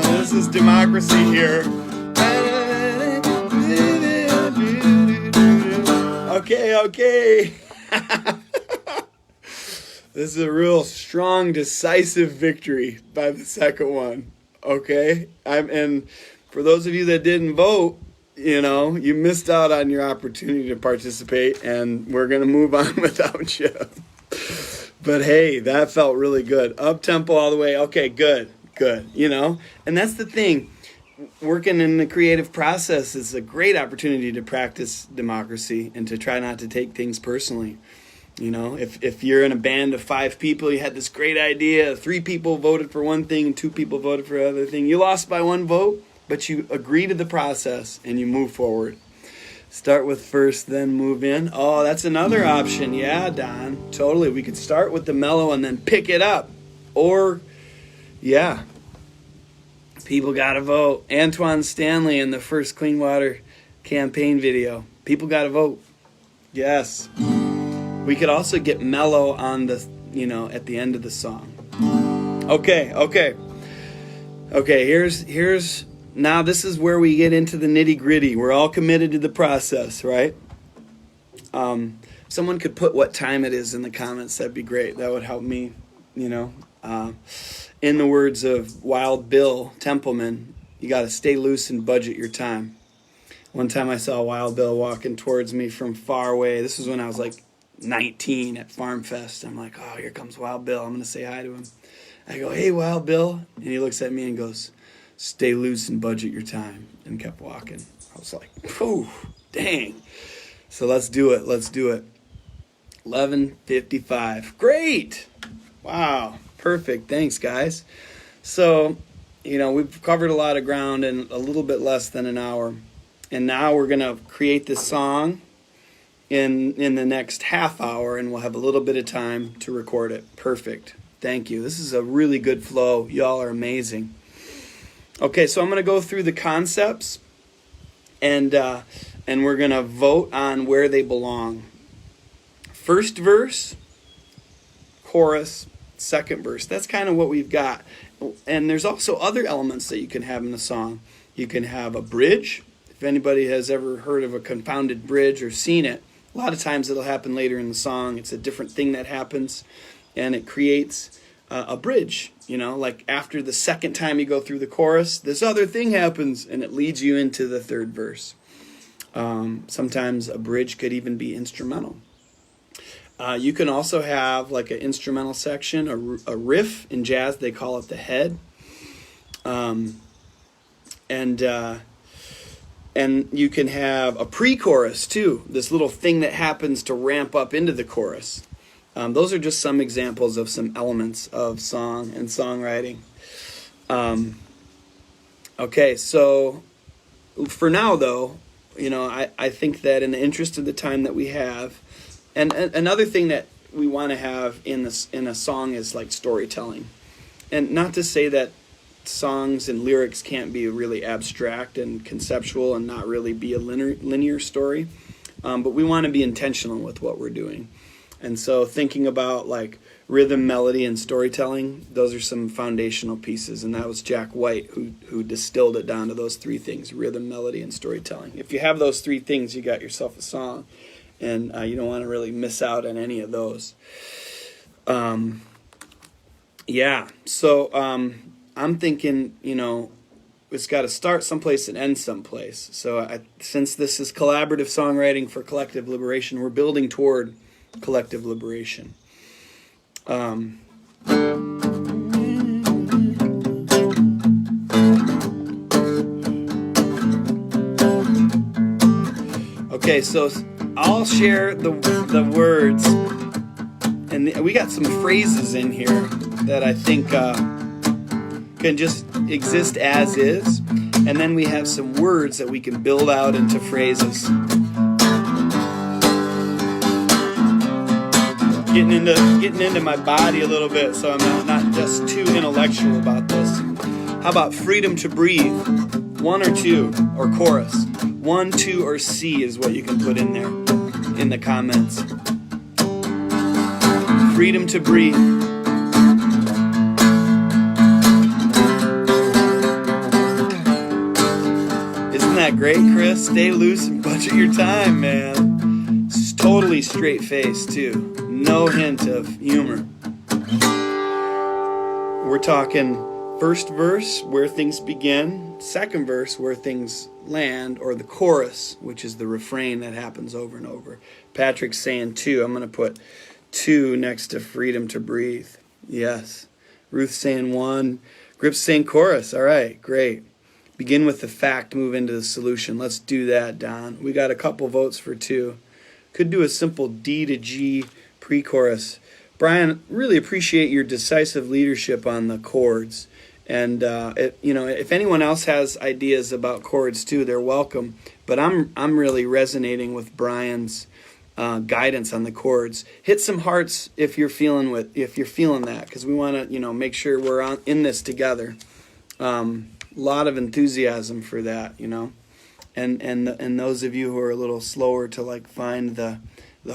This is democracy here. Okay. This is a real strong, decisive victory by the second one. Okay? And for those of you that didn't vote, you missed out on your opportunity to participate, and we're going to move on without you. But hey, that felt really good. Up tempo all the way. Okay, good. And that's the thing. Working in the creative process is a great opportunity to practice democracy and to try not to take things personally. If you're in a band of 5 people, you had this great idea, 3 people voted for one thing and 2 people voted for another thing. You lost by 1 vote, but you agree to the process and you move forward. Start with first, then move in. Oh, that's another option. Yeah, Don, totally. We could start with the mellow and then pick it up. Or, yeah, people got to vote. Antoine Stanley in the first Clean Water campaign video. People got to vote. Yes. We could also get mellow on the, at the end of the song. Okay. Here's now this is where we get into the nitty gritty. We're all committed to the process, right? Someone could put what time it is in the comments. That'd be great. That would help me, in the words of Wild Bill Templeman, you got to stay loose and budget your time. One time I saw Wild Bill walking towards me from far away. This was when I was like 19 at Farm Fest. I'm like, oh, here comes Wild Bill. I'm going to say hi to him. I go, hey, Wild Bill. And he looks at me and goes, stay loose and budget your time. And kept walking. I was like, whew, dang. So let's do it. 11:55. Great. Wow. Perfect. Thanks, guys. So, we've covered a lot of ground in a little bit less than an hour. And now we're going to create this song in the next half hour, and we'll have a little bit of time to record it. Perfect. Thank you. This is a really good flow. Y'all are amazing. Okay, so I'm going to go through the concepts, and we're going to vote on where they belong. First verse, chorus, second verse. That's kind of what we've got. And there's also other elements that you can have in the song. You can have a bridge. If anybody has ever heard of a confounded bridge or seen it, a lot of times it'll happen later in the song. It's a different thing that happens, and it creates a bridge. Like after the second time you go through the chorus, this other thing happens, and it leads you into the third verse. Sometimes a bridge could even be instrumental. You can also have like an instrumental section, a riff. In jazz, they call it the head. And you can have a pre-chorus too, this little thing that happens to ramp up into the chorus. Those are just some examples of some elements of song and songwriting. Okay, so for now though, I think that in the interest of the time that we have, and another thing that we want to have in a song is like storytelling. And not to say that songs and lyrics can't be really abstract and conceptual and not really be a linear story, but we want to be intentional with what we're doing. And so thinking about like rhythm, melody, and storytelling, those are some foundational pieces. And that was Jack White who distilled it down to those three things: rhythm, melody, and storytelling. If you have those three things, you got yourself a song. And you don't want to really miss out on any of those. So I'm thinking, it's got to start someplace and end someplace. So since this is collaborative songwriting for collective liberation, we're building toward collective liberation. Okay, so I'll share the words, and we got some phrases in here that I think can just exist as is, and then we have some words that we can build out into phrases. Getting into my body a little bit, so I'm not just too intellectual about this. How about freedom to breathe? 1 or 2, or chorus. 1, 2, or C is what you can put in there in the comments. Freedom to breathe. Isn't that great, Chris? Stay loose and budget your time, man. It's totally straight face, too. No hint of humor. We're talking first verse, where things begin, second verse, where things land, or the chorus, which is the refrain that happens over and over. Patrick's saying 2. I'm going to put 2 next to freedom to breathe. Yes. Ruth's saying 1. Grip's saying chorus. All right, great. Begin with the fact, move into the solution. Let's do that, Don. We got a couple votes for 2. Could do a simple D to G pre-chorus. Brian, really appreciate your decisive leadership on the chords. And if anyone else has ideas about chords too, they're welcome. But I'm really resonating with Brian's guidance on the chords. Hit some hearts if you're feeling that, because we want to make sure we're in this together. Lot of enthusiasm for that, and those of you who are a little slower to like find the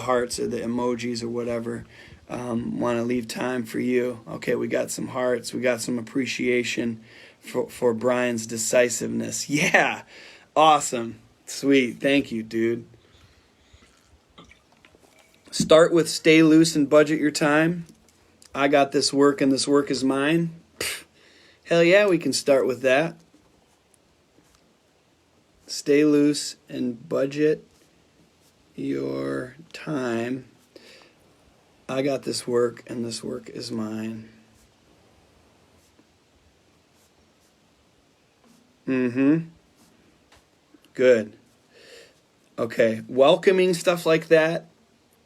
hearts or the emojis or whatever. Want to leave time for you. Okay, we got some hearts. We got some appreciation for Brian's decisiveness. Yeah, awesome. Sweet. Thank you, dude. Start with stay loose and budget your time. I got this work and this work is mine. Pfft, hell yeah, we can start with that. Stay loose and budget your time. I got this work, and this work is mine. Good. Okay, welcoming stuff like that,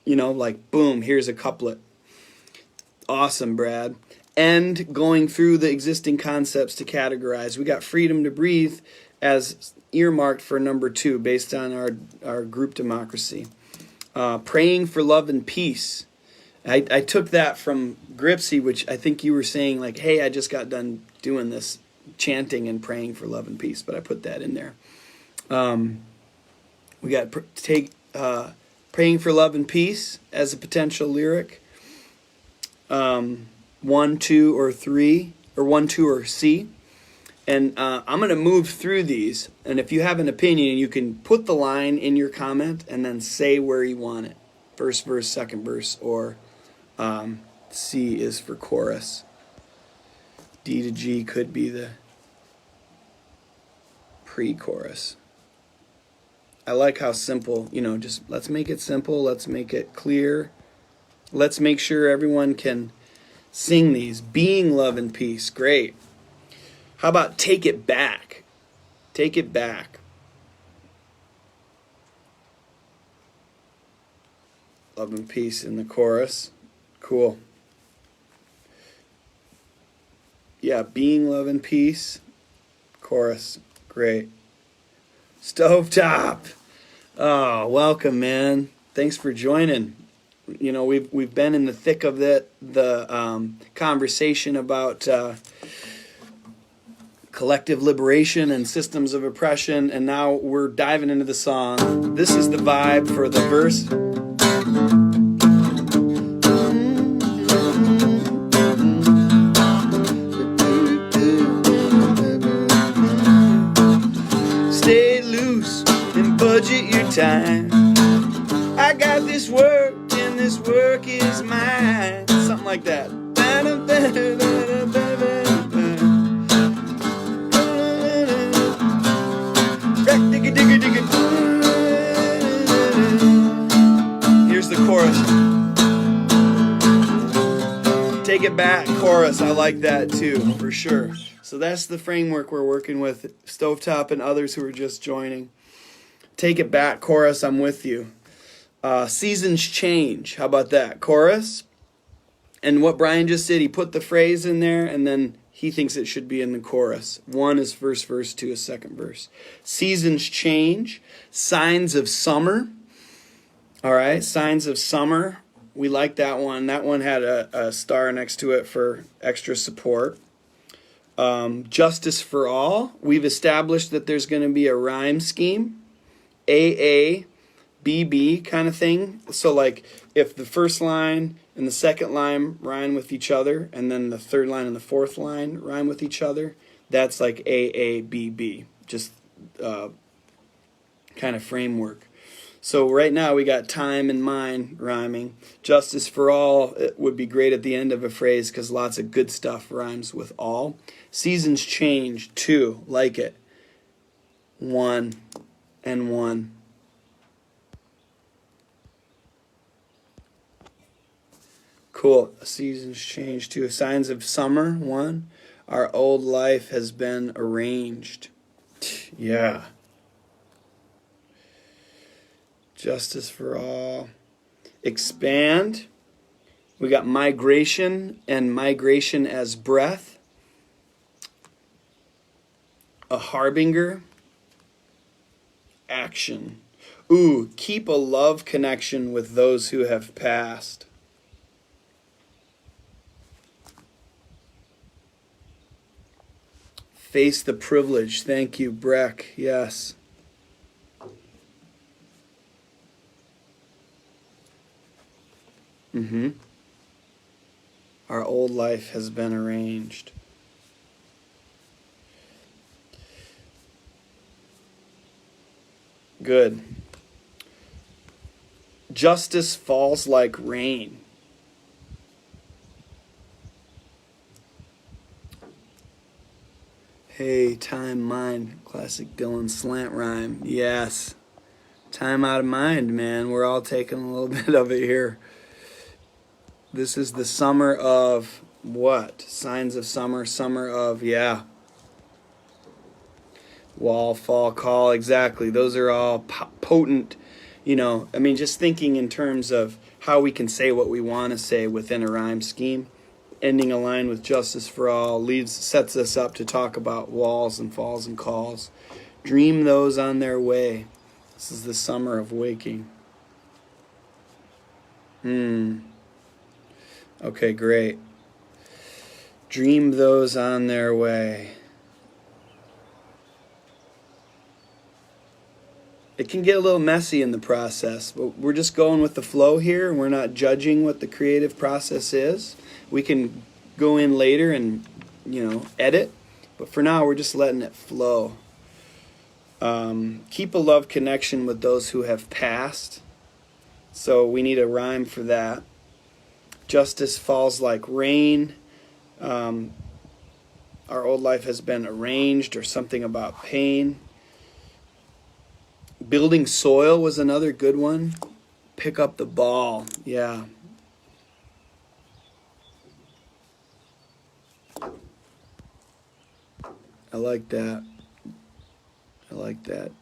like boom, here's a couplet. Awesome, Brad. And going through the existing concepts to categorize. We got freedom to breathe as earmarked for number 2 based on our group democracy. Praying for love and peace. I took that from Gripsy, which I think you were saying like, hey, I just got done doing this chanting and praying for love and peace, but I put that in there. We got praying for love and peace as a potential lyric. 1, 2, or 3, or 1, 2, or C. And I'm going to move through these, and if you have an opinion, you can put the line in your comment and then say where you want it. First verse, second verse, or C is for chorus. D to G could be the pre-chorus. I like how simple, just let's make it simple, let's make it clear. Let's make sure everyone can sing these. Being love and peace, great. How about take it back? Take it back. Love and peace in the chorus. Cool. Yeah, being love and peace. Chorus. Great. Stovetop. Oh, welcome, man. Thanks for joining. You know, we've been in the thick of the conversation about collective liberation and systems of oppression, and now we're diving into the song. This is the vibe for the verse. Stay loose and budget your time. I got this work and this work is mine. Something like that. Here's the chorus. Take it back chorus. I like that too, for sure. So that's the framework we're working with. Stovetop and others who are just joining. Take it back chorus. I'm with you. Seasons change. How about that? Chorus. And what Brian just did, he put the phrase in there, and then he thinks it should be in the chorus. One is first verse, two is second verse. Seasons change. Signs of summer. All right, signs of summer. We like that one. That one had a star next to it for extra support. Justice for all. We've established that there's going to be a rhyme scheme. AA, BB kind of thing. So like if the first line and the second line rhyme with each other, and then the third line and the fourth line rhyme with each other, that's like AABB. Just kind of framework. So right now we got time and mine rhyming. Justice for all, it would be great at the end of a phrase because lots of good stuff rhymes with all. Seasons change, two, like it. One and one. Cool. Seasons change, two. Signs of summer, one. Our old life has been arranged. Yeah. Justice for all. Expand. We got migration and migration as breath. A harbinger. Action. Ooh, keep a love connection with those who have passed. Face the privilege. Thank you, Breck. Yes. Our old life has been arranged. Good. Justice falls like rain. Hey, time, mind. Classic Dylan slant rhyme. Yes. Time out of mind, man. We're all taking a little bit of it here. This is the summer of what? Signs of summer. Summer of, yeah. Wall, fall, call. Exactly. Those are all potent, you know. I mean, just thinking in terms of how we can say what we want to say within a rhyme scheme. Ending a line with justice for all sets us up to talk about walls and falls and calls. Dream those on their way. This is the summer of waking. Okay, great. Dream those on their way. It can get a little messy in the process, but we're just going with the flow here, and we're not judging what the creative process is. We can go in later and, edit, but for now we're just letting it flow. Keep a love connection with those who have passed. So we need a rhyme for that. Justice falls like rain. Our old life has been arranged, or something about pain. Building soil was another good one. Pick up the ball. Yeah. I like that. I like that.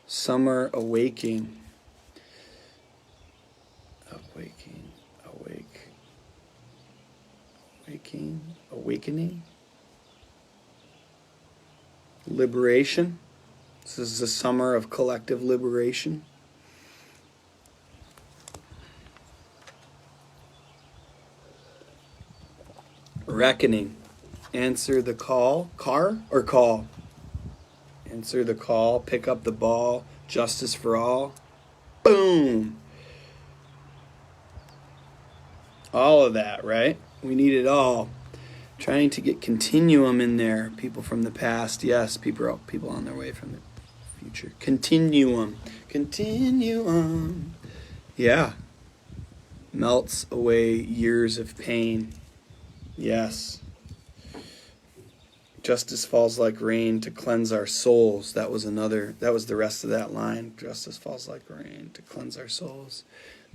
Summer awaking. Awakening. Liberation. This is the summer of collective liberation. Reckoning. Answer the call. Car or call? Answer the call. Pick up the ball. Justice for all. Boom. All of that, right? We need it all. Trying to get continuum in there. People from the past. Yes, people on their way from the future. Continuum. Continuum. Yeah. Melts away years of pain. Yes. Justice falls like rain to cleanse our souls. That was the rest of that line. Justice falls like rain to cleanse our souls.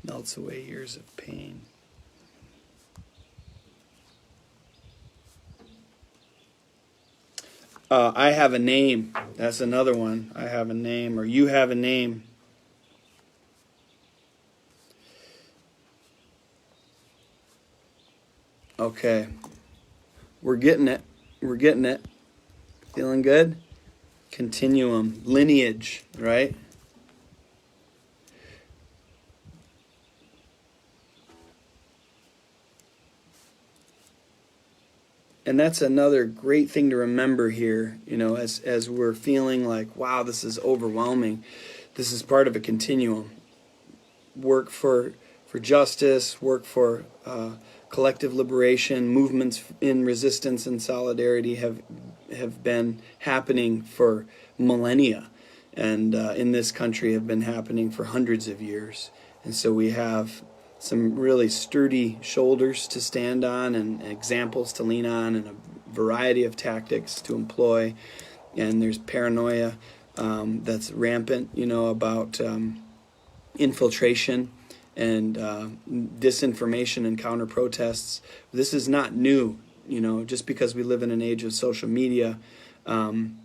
Melts away years of pain. I have a name. That's another one. I have a name, or you have a name. Okay. We're getting it. We're getting it. Feeling good? Continuum. Lineage, right? And that's another great thing to remember here, as we're feeling like, wow, this is overwhelming. This is part of a continuum. Work for justice, work for collective liberation, movements in resistance and solidarity have been happening for millennia, and in this country have been happening for hundreds of years. And so we have some really sturdy shoulders to stand on and examples to lean on and a variety of tactics to employ. And there's paranoia that's rampant, about infiltration and disinformation and counter-protests. This is not new, just because we live in an age of social media, and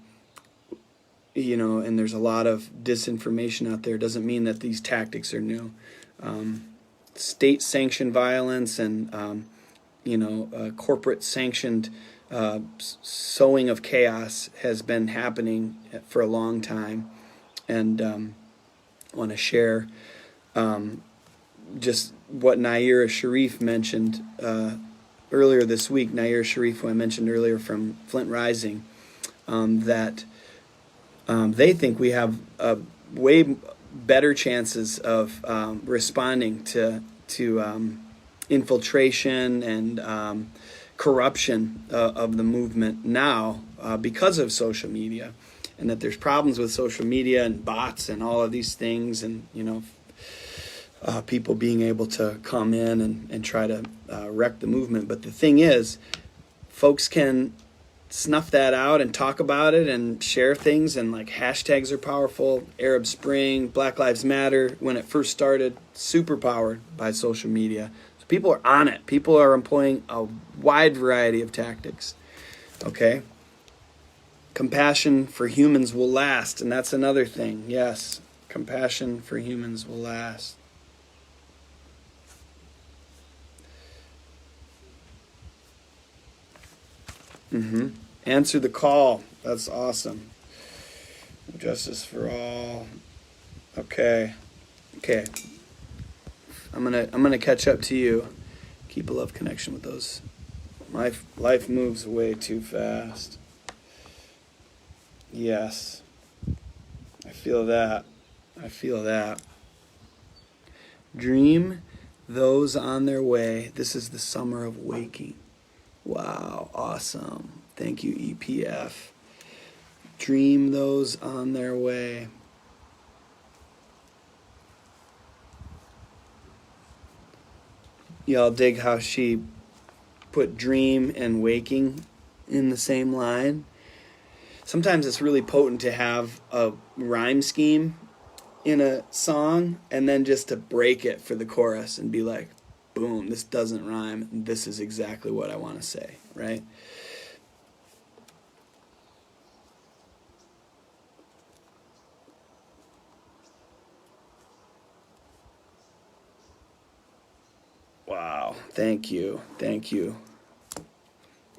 there's a lot of disinformation out there, doesn't mean that these tactics are new. State-sanctioned violence and, corporate-sanctioned sowing of chaos has been happening for a long time. And I want to share just what Naira Sharif mentioned earlier this week. Naira Sharif, who I mentioned earlier from Flint Rising, that they think we have way better chances of responding to infiltration and corruption of the movement now because of social media, and that there's problems with social media and bots and all of these things, and people being able to come in and try to wreck the movement. But the thing is, folks can snuff that out and talk about it and share things, and like hashtags are powerful. Arab Spring, Black Lives Matter, when it first started, super powered by social media. So people are on it. People are employing a wide variety of tactics. Okay? Compassion for humans will last, and that's another thing. Yes, compassion for humans will last. Answer the call. That's awesome. Justice for all. Okay. I'm gonna catch up to you. Keep a love connection with those. Life moves way too fast. Yes. I feel that. Dream those on their way. This is the summer of waking. Wow, awesome. Thank you, EPF. Dream those on their way. Y'all dig how she put dream and waking in the same line? Sometimes it's really potent to have a rhyme scheme in a song and then just to break it for the chorus and be like, boom, this doesn't rhyme. This is exactly what I want to say, right? Wow, thank you.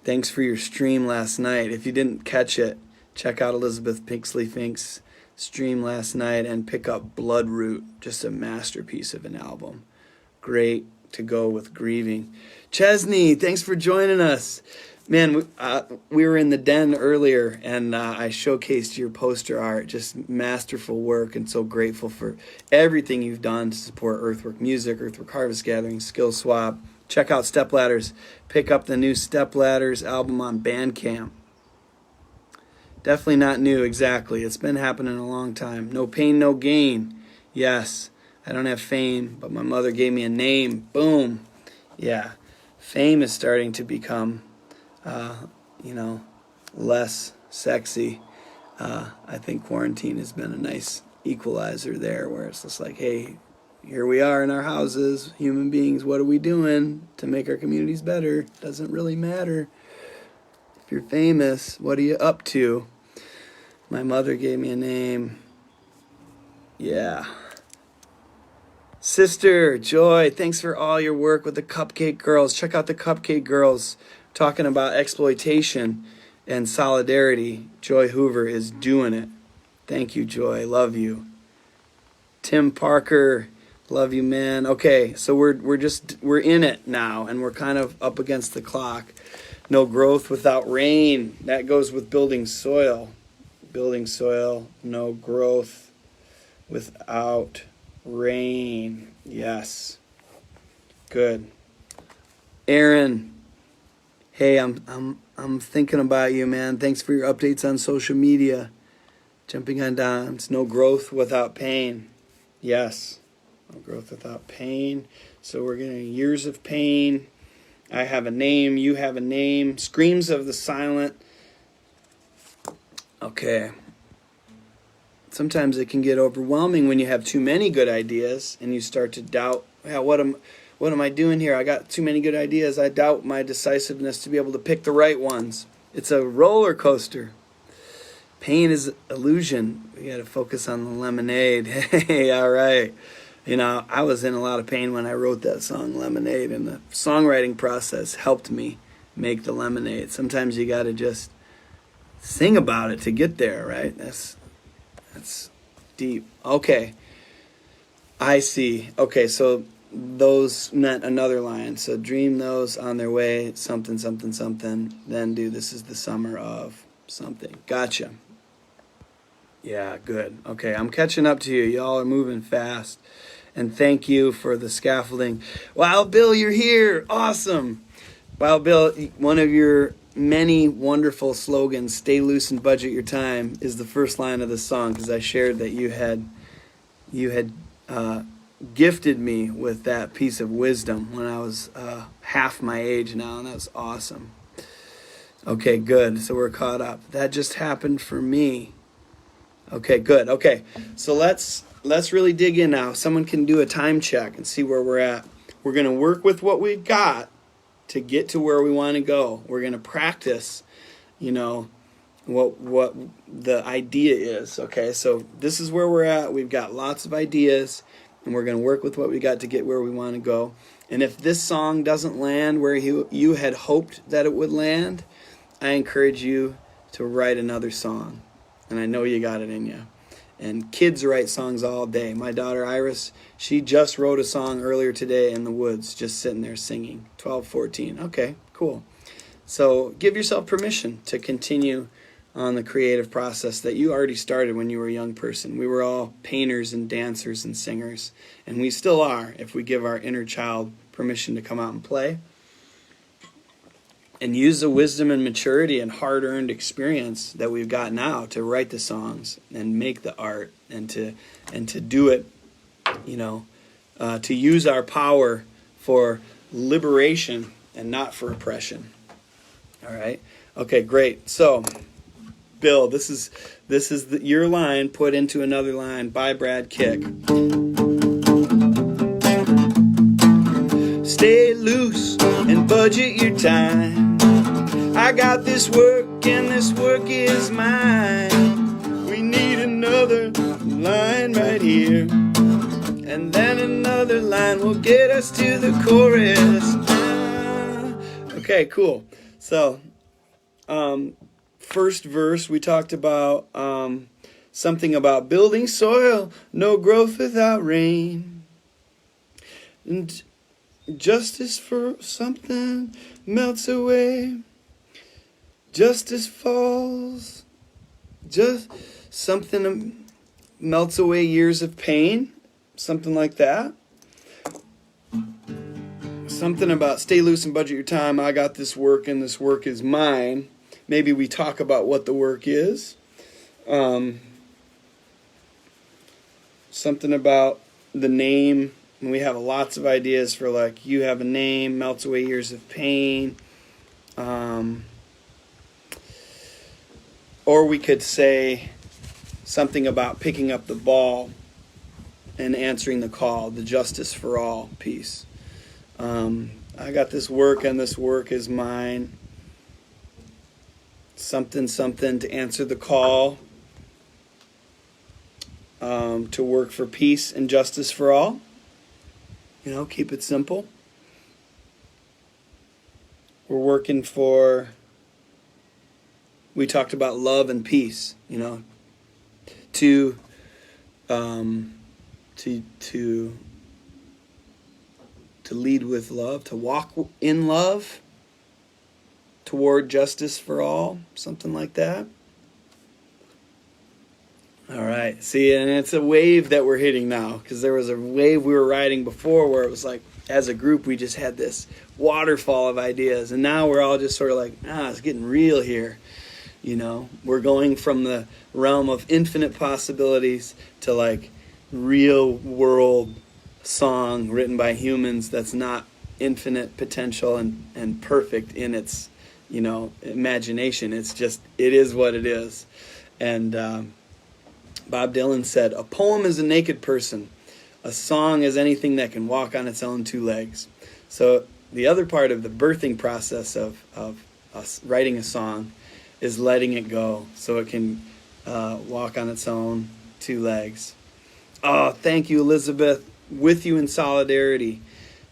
Thanks for your stream last night. If you didn't catch it, check out Elizabeth Pixley Fink's stream last night and pick up Bloodroot, just a masterpiece of an album. Great to go with grieving. Chesney, thanks for joining us. Man, we were in the den earlier, and I showcased your poster art. Just masterful work, and so grateful for everything you've done to support Earthwork Music, Earthwork Harvest Gathering, Skillswap. Check out Step Ladders. Pick up the new Step Ladders album on Bandcamp. Definitely not new, exactly. It's been happening a long time. No pain, no gain. Yes, I don't have fame, but my mother gave me a name. Boom. Yeah, fame is starting to become less sexy. I think quarantine has been a nice equalizer there, where it's just like, hey, here we are in our houses, human beings, what are we doing to make our communities better? Doesn't really matter. If you're famous, what are you up to? My mother gave me a name. Yeah. Sister Joy, thanks for all your work with the Cupcake Girls. Check out the Cupcake Girls. Talking about exploitation and solidarity. Joy Hoover is doing it. Thank you, Joy. Love you. Tim Parker, love you, man. Okay, so we're in it now, and we're kind of up against the clock. No growth without rain. That goes with building soil. Building soil, no growth without rain. Yes. Good. Aaron, hey, I'm thinking about you, man. Thanks for your updates on social media. Jumping on down. It's no growth without pain. Yes. No growth without pain. So we're getting years of pain. I have a name. You have a name. Screams of the silent. Okay. Sometimes it can get overwhelming when you have too many good ideas and you start to doubt, yeah, what am I doing here? I got too many good ideas. I doubt my decisiveness to be able to pick the right ones. It's a roller coaster. Pain is illusion. We got to focus on the lemonade. Hey, all right. I was in a lot of pain when I wrote that song, Lemonade, and the songwriting process helped me make the lemonade. Sometimes you got to just sing about it to get there, right? That's deep. Okay. I see. Okay, so those meant another line. So dream those on their way, something, something, something. Then do this is the summer of something. Gotcha. Yeah, good. Okay, I'm catching up to you. Y'all are moving fast. And thank you for the scaffolding. Wow, Bill, you're here. Awesome. Wow, Bill, one of your many wonderful slogans, stay loose and budget your time, is the first line of the song, because I shared that you had gifted me with that piece of wisdom when I was half my age now, and that was awesome. Okay, good. So we're caught up. That just happened for me. Okay, good. Okay, so let's really dig in now. Someone can do a time check and see where we're at. We're going to work with what we've got to get to where we want to go. We're going to practice, what the idea is. Okay, so this is where we're at. We've got lots of ideas, and we're going to work with what we got to get where we want to go. And if this song doesn't land where you had hoped that it would land, I encourage you to write another song. And I know you got it in you. And kids write songs all day. My daughter Iris, she just wrote a song earlier today in the woods, just sitting there singing. 12, 14. Okay, cool. So give yourself permission to continue on the creative process that you already started when you were a young person. We were all painters and dancers and singers. And we still are, if we give our inner child permission to come out and play. And use the wisdom and maturity and hard-earned experience that we've got now to write the songs and make the art and to do it, to use our power for liberation and not for oppression. All right. Okay. Great. So, Bill, this is your line put into another line by Brad Kick. Stay loose and budget your time. I got this work and this work is mine. We need another line right here. And then another line will get us to the chorus. Okay, cool. So, first verse we talked about Something about building soil, no growth without rain. And justice for something melts away. Justice falls. Just something melts away years of pain. Something like that. Something about stay loose and budget your time. I got this work and this work is mine. Maybe we talk about what the work is. Something about the name. We have lots of ideas for, like, you have a name, melts away years of pain. Or we could say something about picking up the ball and answering the call, the justice for all piece. I got this work and this work is mine. Something to answer the call. To work for peace and justice for all. You know, keep it simple. We're working for, we talked about love and peace, you know, to lead with love, to walk in love toward justice for all, something like that. All right, see, and it's a wave that we're hitting now, because there was a wave we were riding before where it was like, as a group, we just had this waterfall of ideas, and now we're all just sort of like, it's getting real here. You know, we're going from the realm of infinite possibilities to, like, real world song written by humans that's not infinite potential and perfect in its, you know, imagination. It's just, it is what it is. And Bob Dylan said, a poem is a naked person. A song is anything that can walk on its own two legs. So the other part of the birthing process of us writing a song is letting it go so it can walk on its own two legs. Oh, thank you, Elizabeth. With you in solidarity,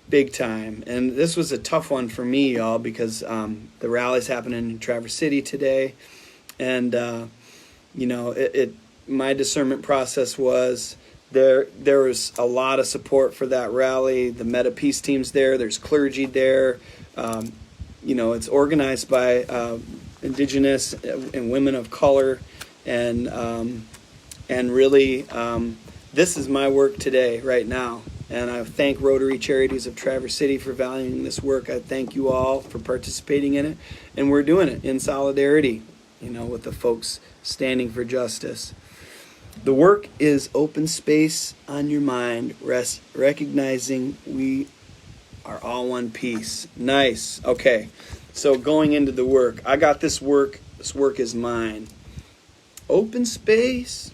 big time. And this was a tough one for me, y'all, because the rally's happening in Traverse City today. And, you know, my discernment process was there was a lot of support for that rally. The Meta Peace team's there. There's clergy there. You know, it's organized by Indigenous and women of color. And really, this is my work today, right now. And I thank Rotary Charities of Traverse City for valuing this work. I thank you all for participating in it. And we're doing it in solidarity, you know, with the folks standing for justice. The work is open space on your mind, recognizing we are all one piece. Nice. Okay. So going into the work, I got this work. This work is mine. Open space.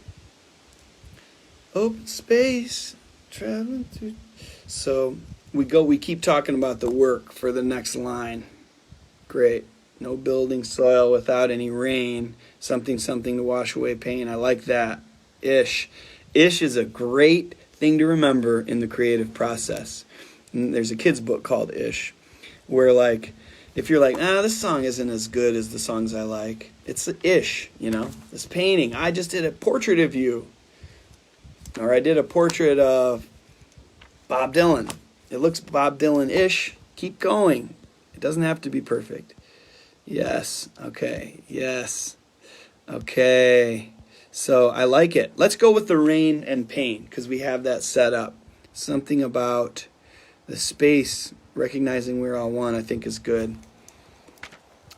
Open space. Traveling through. So we keep talking about the work for the next line. Great. No building soil without any rain. Something to wash away pain. I like that. Ish is a great thing to remember in the creative process. And there's a kid's book called Ish, where, like, if you're like, this song isn't as good as the songs I like, it's ish, you know, this painting. I just did a portrait of you, or I did a portrait of Bob Dylan. It looks Bob Dylan-ish. Keep going. It doesn't have to be perfect. Yes. Okay. Yes. Okay. So I like it. Let's go with the rain and pain, because we have that set up. Something about the space, recognizing we're all one, I think is good.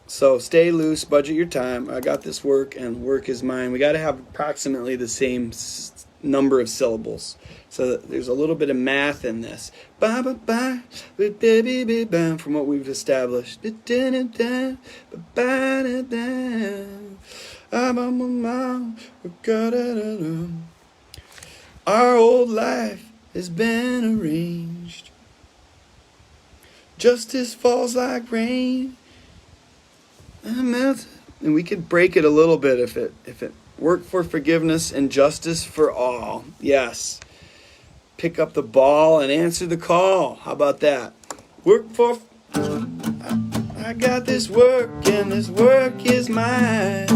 So stay loose, budget your time. I got this work, and work is mine. We got to have approximately the same number of syllables. So there's a little bit of math in this. Ba ba ba, baby ba, from what we've established. Our old life has been arranged. Justice falls like rain. And we could break it a little bit if it work for forgiveness and justice for all. Yes. Pick up the ball and answer the call. How about that? Work for... I got this work and this work is mine.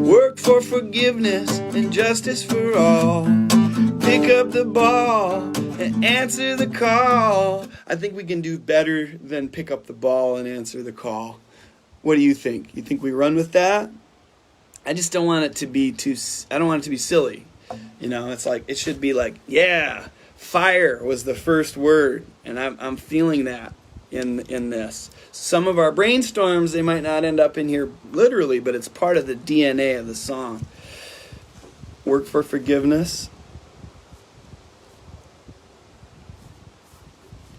Work for forgiveness and justice for all. Pick up the ball and answer the call. I think we can do better than pick up the ball and answer the call. What do you think? You think we run with that? I just don't want it to be I don't want it to be silly. You know, it's like, it should be like, yeah, fire was the first word. And I'm feeling that in this. Some of our brainstorms, they might not end up in here literally, but it's part of the DNA of the song. Work for forgiveness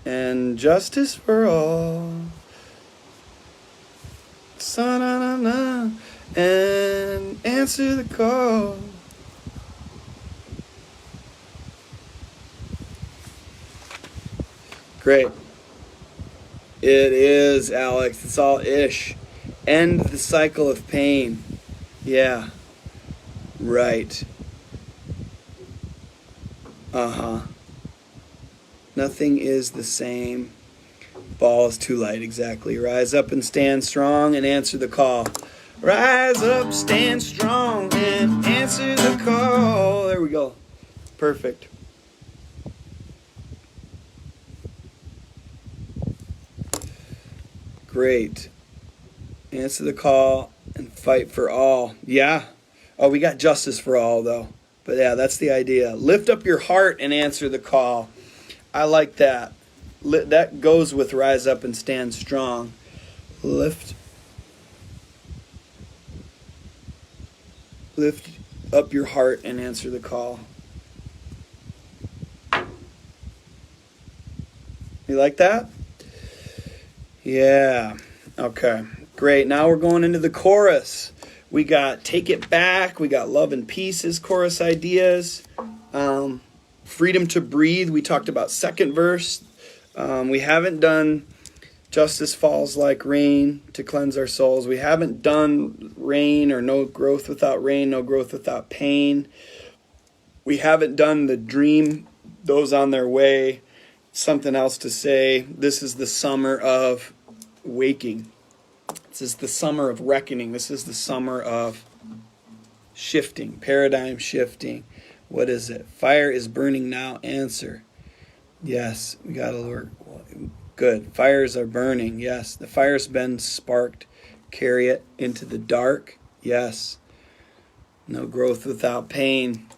and justice for all. Sa-na-na-na, and answer the call. Great. It is, Alex. It's all ish. End the cycle of pain. Yeah. Right. Nothing is the same. Ball is too light, exactly. Rise up and stand strong and answer the call. Rise up, stand strong and answer the call. There we go. Perfect. Great. Answer the call and fight for all. Yeah. Oh, we got justice for all, though. But yeah, that's the idea. Lift up your heart and answer the call. I like that. That goes with rise up and stand strong. Lift up your heart and answer the call. You like that? Yeah. Okay. Great. Now we're going into the chorus. We got Take It Back. We got Love and Peace as chorus ideas. Freedom to Breathe. We talked about second verse. We haven't done Justice Falls Like Rain to Cleanse Our Souls. We haven't done Rain or No Growth Without Rain, No Growth Without Pain. We haven't done the Dream, Those on Their Way. Something else to say. This is the summer of waking. This is the summer of reckoning. This is the summer of shifting, paradigm shifting. What is it? Fire is burning now. Answer. Yes, we got to work. Good. Fires are burning. Yes. The fire's been sparked. Carry it into the dark. Yes. No growth without pain.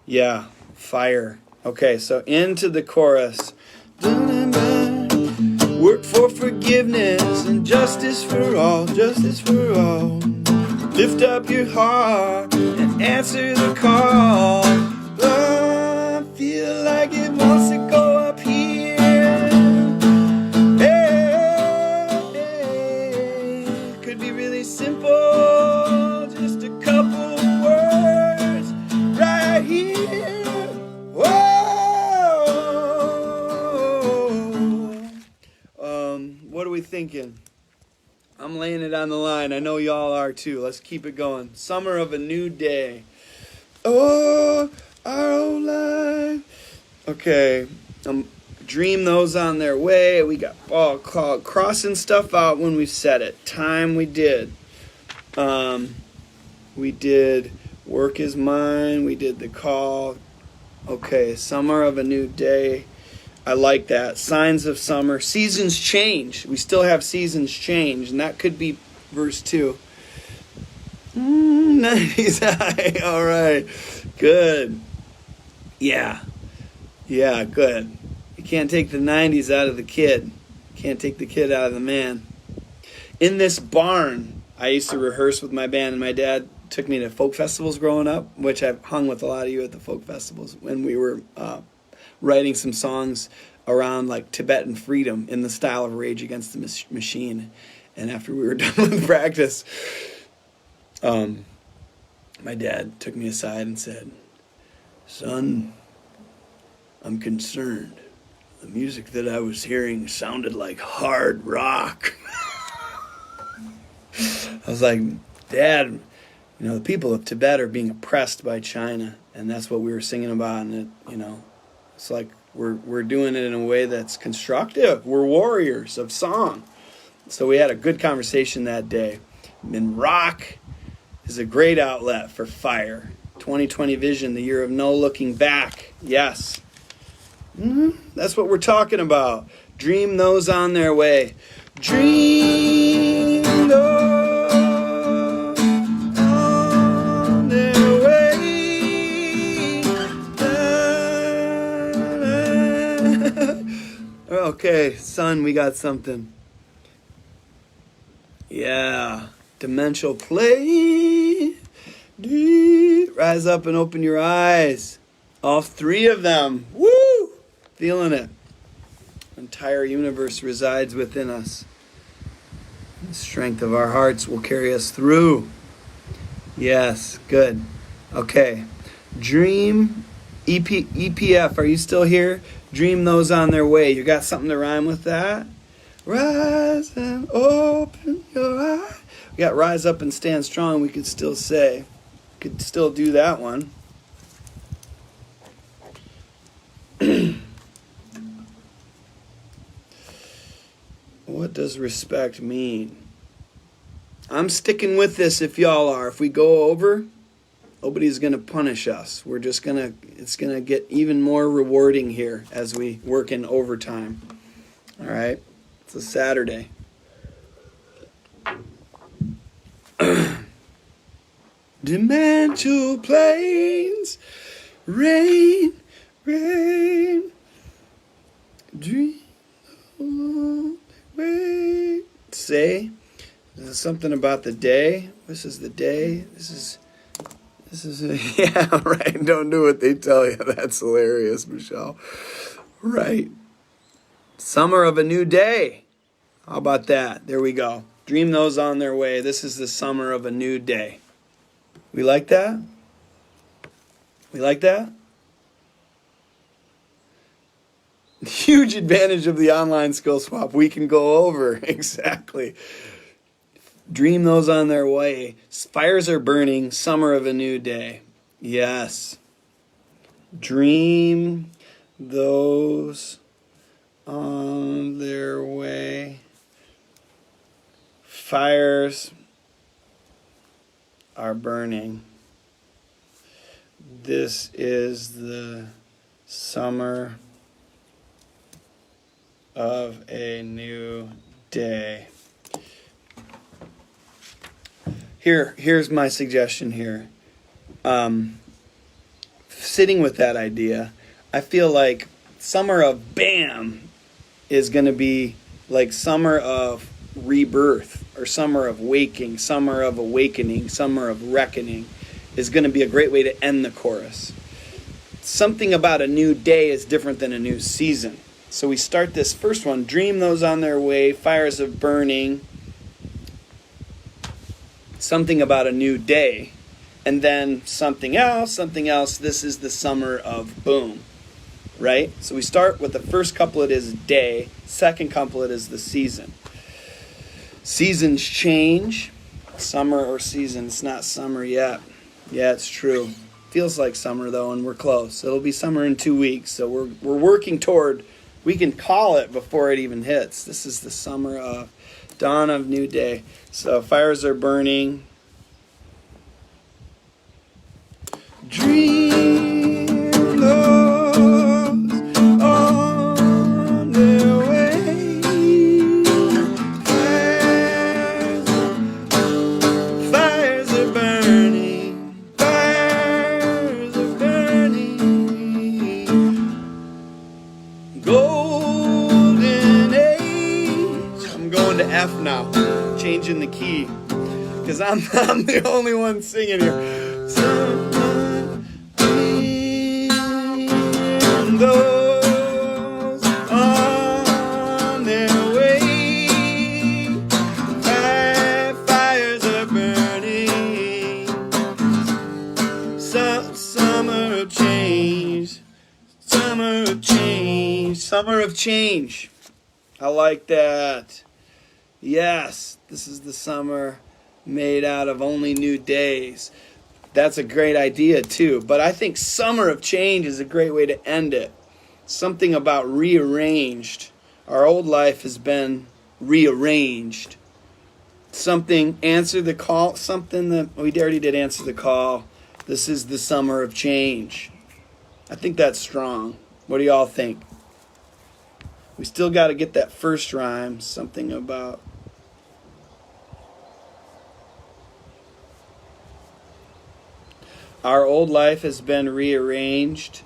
Yeah. Fire. Okay, so into the chorus. Work for forgiveness and justice for all. Justice for all. Lift up your heart and answer the call. I feel like it wants to go up here. Hey, could be really simple. Just a couple words right here. Whoa. What are we thinking? I'm laying it on the line. I know y'all are too. Let's keep it going. Summer of a new day. Oh, our old life. Okay. Dream those on their way. We got crossing stuff out when we said it. Time we did. We did work is mine. We did the call. Okay. Summer of a new day. I like that. Signs of summer. Seasons change. We still have seasons change. And that could be verse 2. 90s high. All right. Good. Yeah. Yeah, good. You can't take the 90s out of the kid. Can't take the kid out of the man. In this barn, I used to rehearse with my band, and my dad took me to folk festivals growing up, which I've hung with a lot of you at the folk festivals when we were writing some songs around like Tibetan freedom in the style of Rage Against the Machine. And after we were done with practice, my dad took me aside and said, "Son, I'm concerned. The music that I was hearing sounded like hard rock." I was like, "Dad, the people of Tibet are being oppressed by China, and that's what we were singing about, and it's like we're doing it in a way that's constructive. We're warriors of song." So we had a good conversation that day. And rock is a great outlet for fire. 2020 vision, the year of no looking back. Yes. That's what we're talking about. Dream those on their way. Dream those on their way. Okay, son, we got something. Yeah. Dimensional play. Rise up and open your eyes. All three of them. Woo! Feeling it. Entire universe resides within us. The strength of our hearts will carry us through. Yes, good. Okay. Dream, EPF, are you still here? Dream those on their way. You got something to rhyme with that? Rise and open your eyes. We got rise up and stand strong, we could still say. Could still do that one. What does respect mean? I'm sticking with this if y'all are. If we go over, nobody's going to punish us. We're just going to, it's going to get even more rewarding here as we work in overtime. All right? It's a Saturday. Dimensional planes, rain, rain, dream. Wait. Say, this is something about the day. This is the day. This is yeah, right. Don't do what they tell you. That's hilarious, Michelle. Right. Summer of a new day. How about that? There we go. Dream those on their way. This is the summer of a new day. We like that? We like that? Huge advantage of the online skill swap. We can go over. Exactly. Dream those on their way. Fires are burning. Summer of a new day. Yes. Dream those on their way. Fires are burning. This is the summer of a new day. Here's my suggestion here. Sitting with that idea, I feel like summer of bam is going to be like summer of rebirth, or summer of waking, summer of awakening, summer of reckoning is going to be a great way to end the chorus. Something about a new day is different than a new season. So we start this first one, dream those on their way, fires of burning, something about a new day, and then something else, this is the summer of boom, right? So we start with the first couplet is day, second couplet is the season. Seasons change, summer or season, it's not summer yet. Yeah, it's true. Feels like summer though, and we're close. It'll be summer in 2 weeks, so we're working toward. We can call it before it even hits. This is the summer of dawn of new day. So fires are burning. Dream those on their way. Fires are burning. Fires are burning. Golden age. I'm going to F now, changing the key, because I'm the only one singing here. Those on their way, fires are burning. Summer of change. Summer of change. Summer of change. I like that. Yes, this is the summer made out of only new days. That's a great idea too. But I think summer of change is a great way to end it. Something about rearranged. Our old life has been rearranged. Something, answer the call, something that we already did answer the call. This is the summer of change. I think that's strong. What do y'all think? We still got to get that first rhyme, something about. Our old life has been rearranged.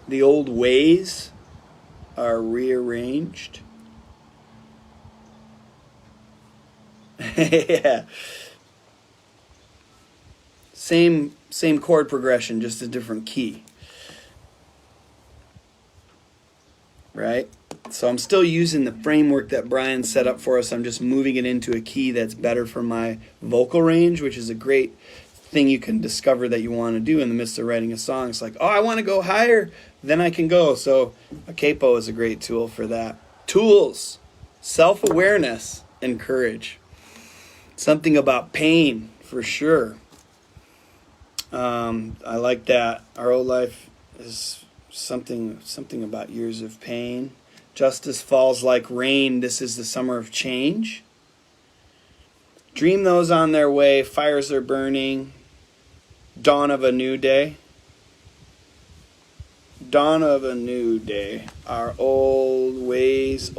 The old ways are rearranged. Yeah. Same chord progression, just a different key. Right? So I'm still using the framework that Brian set up for us. I'm just moving it into a key that's better for my vocal range, which is a great thing you can discover that you want to do in the midst of writing a song. It's like, oh, I want to go higher, then I can go. So a capo is a great tool for that. Tools, self-awareness, and courage. Something about pain, for sure. I like that. Our old life is something about years of pain. Justice falls like rain. This is the summer of change. Dream those on their way. Fires are burning. Dawn of a new day. Dawn of a new day. Our old ways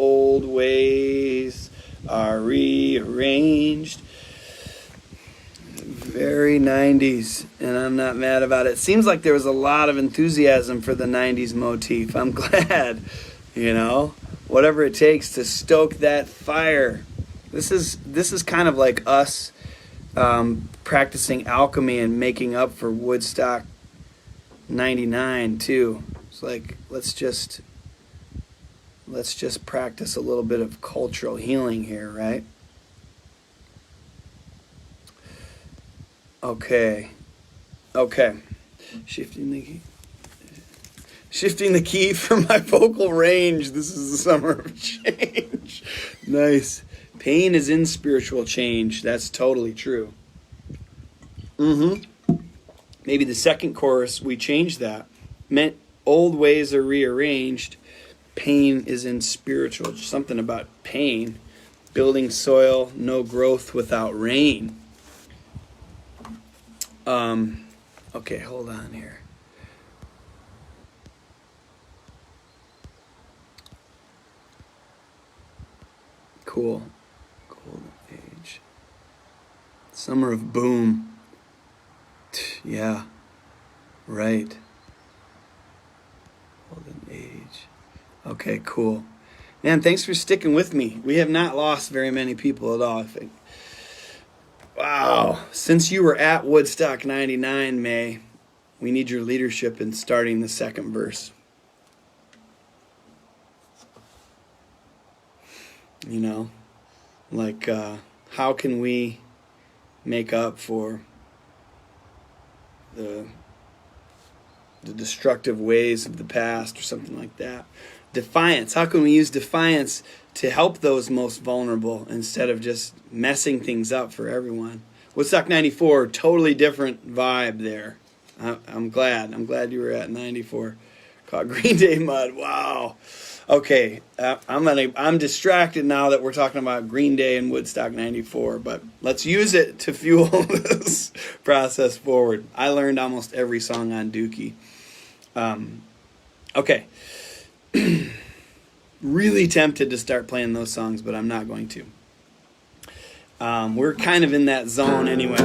are rearranged. Very 90s, and I'm not mad about it. Seems like there was a lot of enthusiasm for the 90s motif. I'm glad, whatever it takes to stoke that fire. This is kind of like us practicing alchemy and making up for Woodstock 99 too. It's like let's just practice a little bit of cultural healing here, right? Okay. Shifting the key for my vocal range. This is the summer of change. Nice. Pain is in spiritual change. That's totally true. Maybe the second chorus, we changed that. Meant old ways are rearranged. Pain is in spiritual. Something about pain. Building soil, no growth without rain. Okay, hold on here. Cool. Golden age. Summer of boom. Yeah. Right. Golden age. Okay, cool. Man, thanks for sticking with me. We have not lost very many people at all, I think. Wow. Since you were at Woodstock 99, May, we need your leadership in starting the second verse. How can we make up for the destructive ways of the past or something like that? Defiance. How can we use defiance to help those most vulnerable instead of just messing things up for everyone? Woodstock 94, totally different vibe there. I'm glad you were at 94. Caught Green Day mud. Wow. Okay, I'm distracted now that we're talking about Green Day and Woodstock 94, but let's use it to fuel this process forward. I learned almost every song on Dookie. Okay. Really tempted to start playing those songs, but I'm not going to. We're kind of in that zone anyway.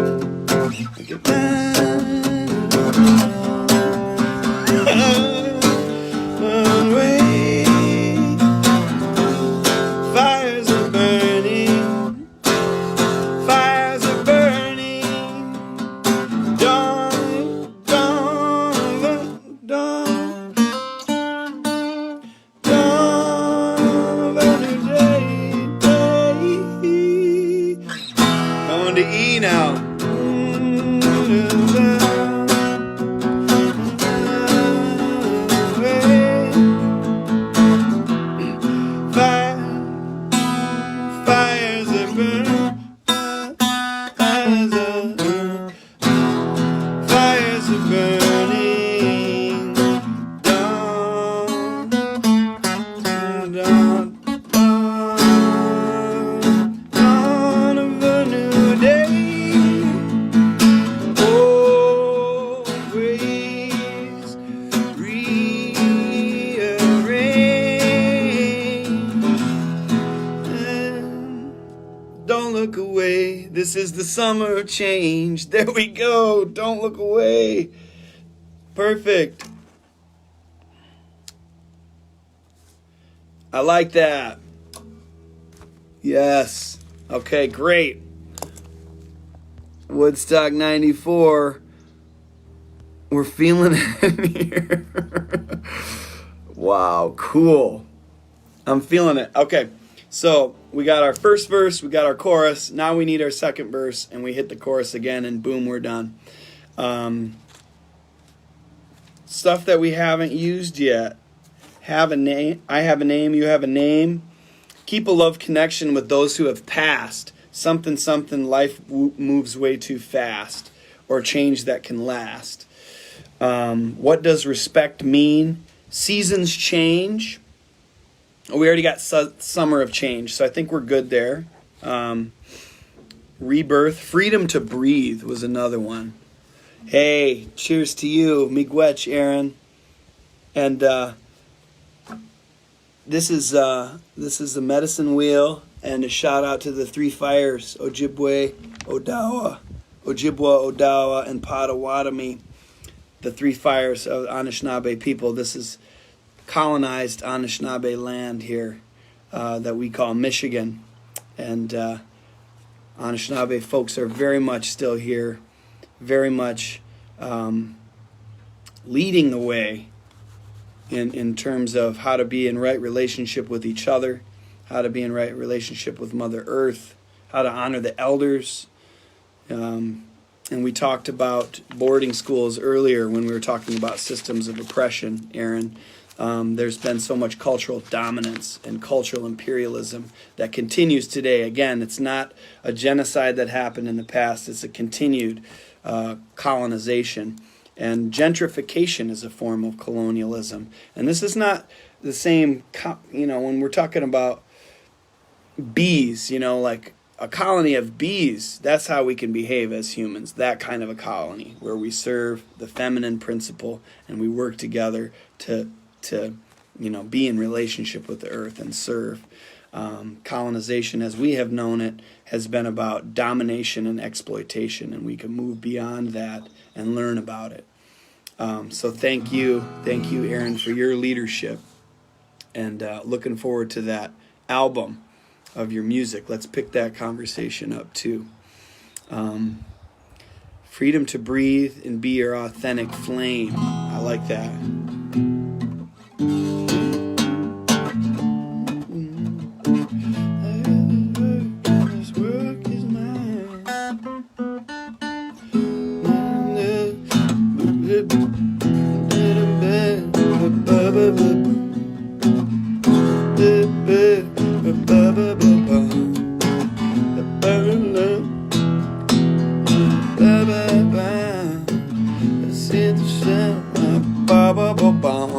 Fires are burning. Fires are burning. Dawn, dawn, dawn. Dawn of a new day. Going to E now. Fires are burning. Fires are burning. Dawn summer of change. There we go. Don't look away. Perfect. I like that. Yes. Okay, great. Woodstock 94. We're feeling it here. Wow, cool. I'm feeling it. Okay, so we got our first verse, we got our chorus. Now we need our second verse, and we hit the chorus again, and boom, we're done. Stuff that we haven't used yet. Have a name. I have a name. You have a name. Keep a love connection with those who have passed. Something, life moves way too fast. Or change that can last. What does respect mean? Seasons change. We already got summer of change, so I think we're good there. Rebirth. Freedom to breathe was another one. Hey, cheers to you. Miigwech, Aaron. And this is the medicine wheel, and a shout out to the three fires, Ojibwe, Odawa, and Potawatomi, the three fires of Anishinaabe people. This is colonized Anishinaabe land here that we call Michigan, and Anishinaabe folks are very much still here, very much leading the way in terms of how to be in right relationship with each other, how to be in right relationship with Mother Earth, how to honor the elders. And we talked about boarding schools earlier when we were talking about systems of oppression, Aaron. There's been so much cultural dominance and cultural imperialism that continues today. Again, it's not a genocide that happened in the past. It's a continued colonization. And gentrification is a form of colonialism. And this is not the same, when we're talking about bees, like a colony of bees, that's how we can behave as humans, that kind of a colony where we serve the feminine principle and we work together to be in relationship with the earth and serve. Colonization, as we have known it, has been about domination and exploitation, and we can move beyond that and learn about it. So thank you, Aaron, for your leadership, and looking forward to that album of your music. Let's pick that conversation up too. Freedom to breathe and be your authentic flame. I like that.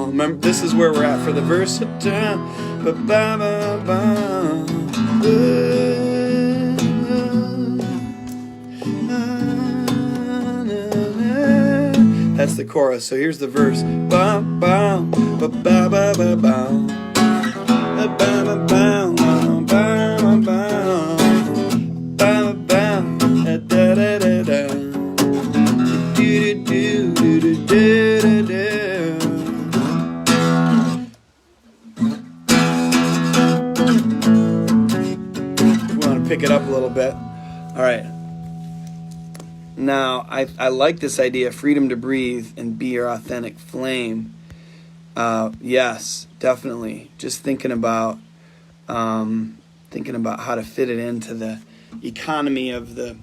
Remember, this is where we're at for the verse. That's the chorus. So here's the verse. Pick it up a little bit. All right. Now, I like this idea, freedom to breathe and be your authentic flame. Yes, definitely. Just thinking about how to fit it into the economy of the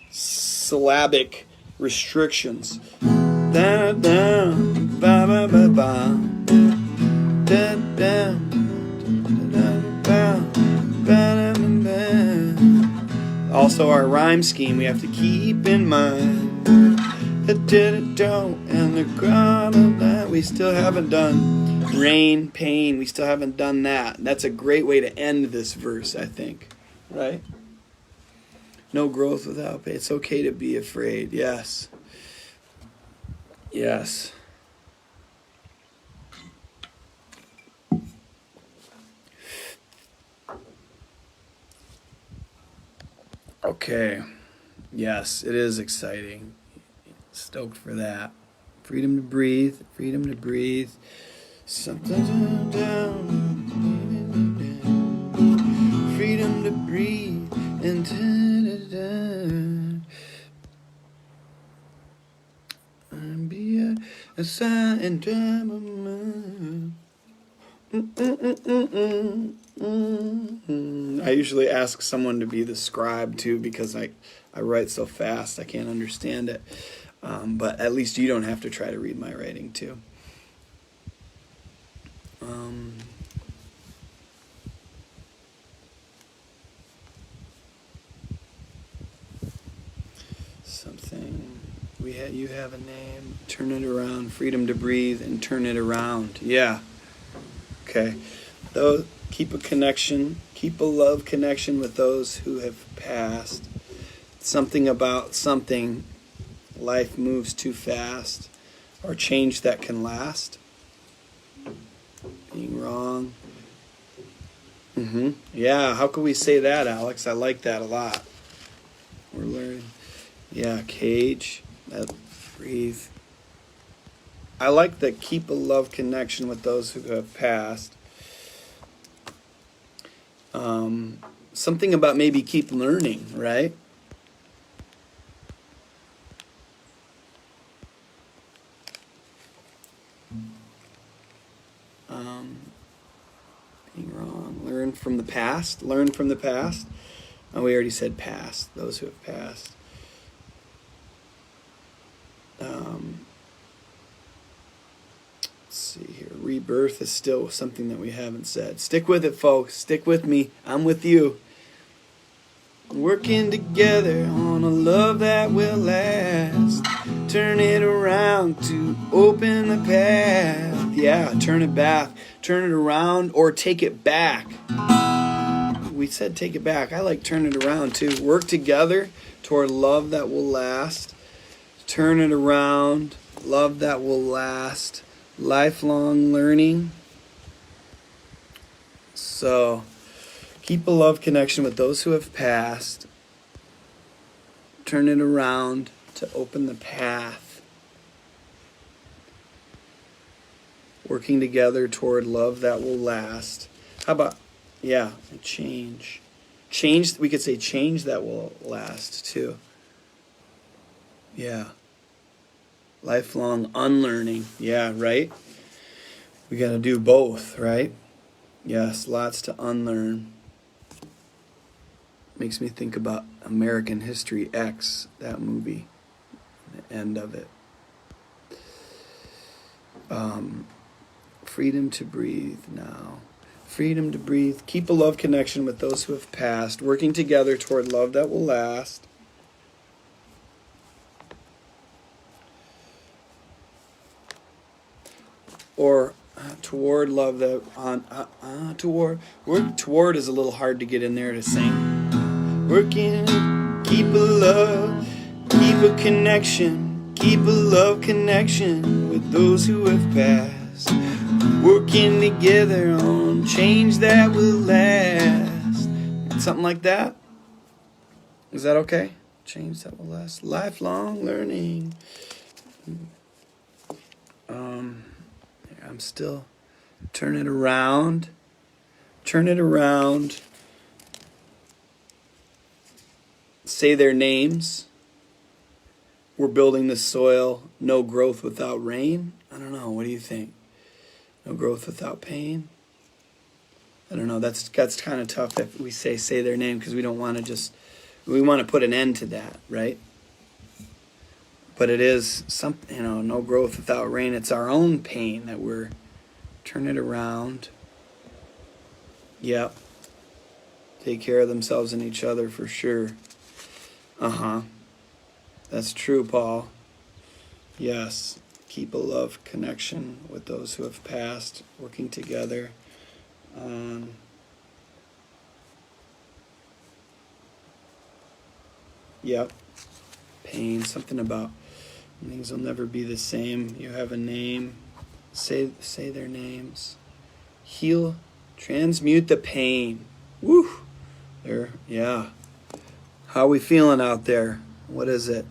syllabic restrictions. Da, da, ba, ba, ba, ba. Da, da, da, da, ba, ba, ba. Also, our rhyme scheme we have to keep in mind. The did-it-do and the ground of that we still haven't done. Rain, pain, we still haven't done that. That's a great way to end this verse, I think. Right? No growth without pain. It's okay to be afraid. Yes. Yes. Okay. Yes, it is exciting. Stoked for that. Freedom to breathe. Freedom to breathe. Something down. Freedom to breathe. And be a sign time of mine. I usually ask someone to be the scribe too, because I write so fast I can't understand it. But at least you don't have to try to read my writing too. Something you have a name. Turn it around. Freedom to breathe and turn it around. Yeah. Okay. Though keep a connection. Keep a love connection with those who have passed. Something about something. Life moves too fast. Or change that can last. Being wrong. Yeah, how can we say that, Alex? I like that a lot. We're learning. Yeah, cage. Breathe. I like the keep a love connection with those who have passed. Something about maybe keep learning, right? Being wrong. Learn from the past. Learn from the past. Oh, we already said past. Those who have passed. Let's see here. Rebirth is still something that we haven't said. Stick with it, folks. Stick with me. I'm with you. Working together on a love that will last. Turn it around to open the path. Yeah, turn it back. Turn it around or take it back. We said take it back. I like turn it around too. Work together toward love that will last. Turn it around. Love that will last. Lifelong learning. So, keep a love connection with those who have passed. Turn it around to open the path. Working together toward love that will last. How about, change. Change, we could say change that will last too. Yeah. Lifelong unlearning. Yeah, right? We got to do both, right? Yes, lots to unlearn. Makes me think about American History X, that movie, the end of it. Freedom to breathe now. Freedom to breathe. Keep a love connection with those who have passed. Working together toward love that will last. Or toward love that toward is a little hard to get in there to sing. Working, keep a love, keep a connection, keep a love connection with those who have passed. Working together on change that will last. Something like that. Is that okay? Change that will last. Lifelong learning. I'm still turn it around. Turn it around. Say their names. We're building the soil. No growth without rain. I don't know. What do you think? No growth without pain. I don't know. That's kind of tough if we say their name, because we don't want to we want to put an end to that, right? But it is something, no growth without rain. It's our own pain that we're turn it around. Yep. Take care of themselves and each other for sure. That's true, Paul. Yes. Keep a love connection with those who have passed, working together. Yep. Pain, something about things will never be the same. You have a name. Say their names. Heal, transmute the pain. Woo! There, yeah. How are we feeling out there? What is it?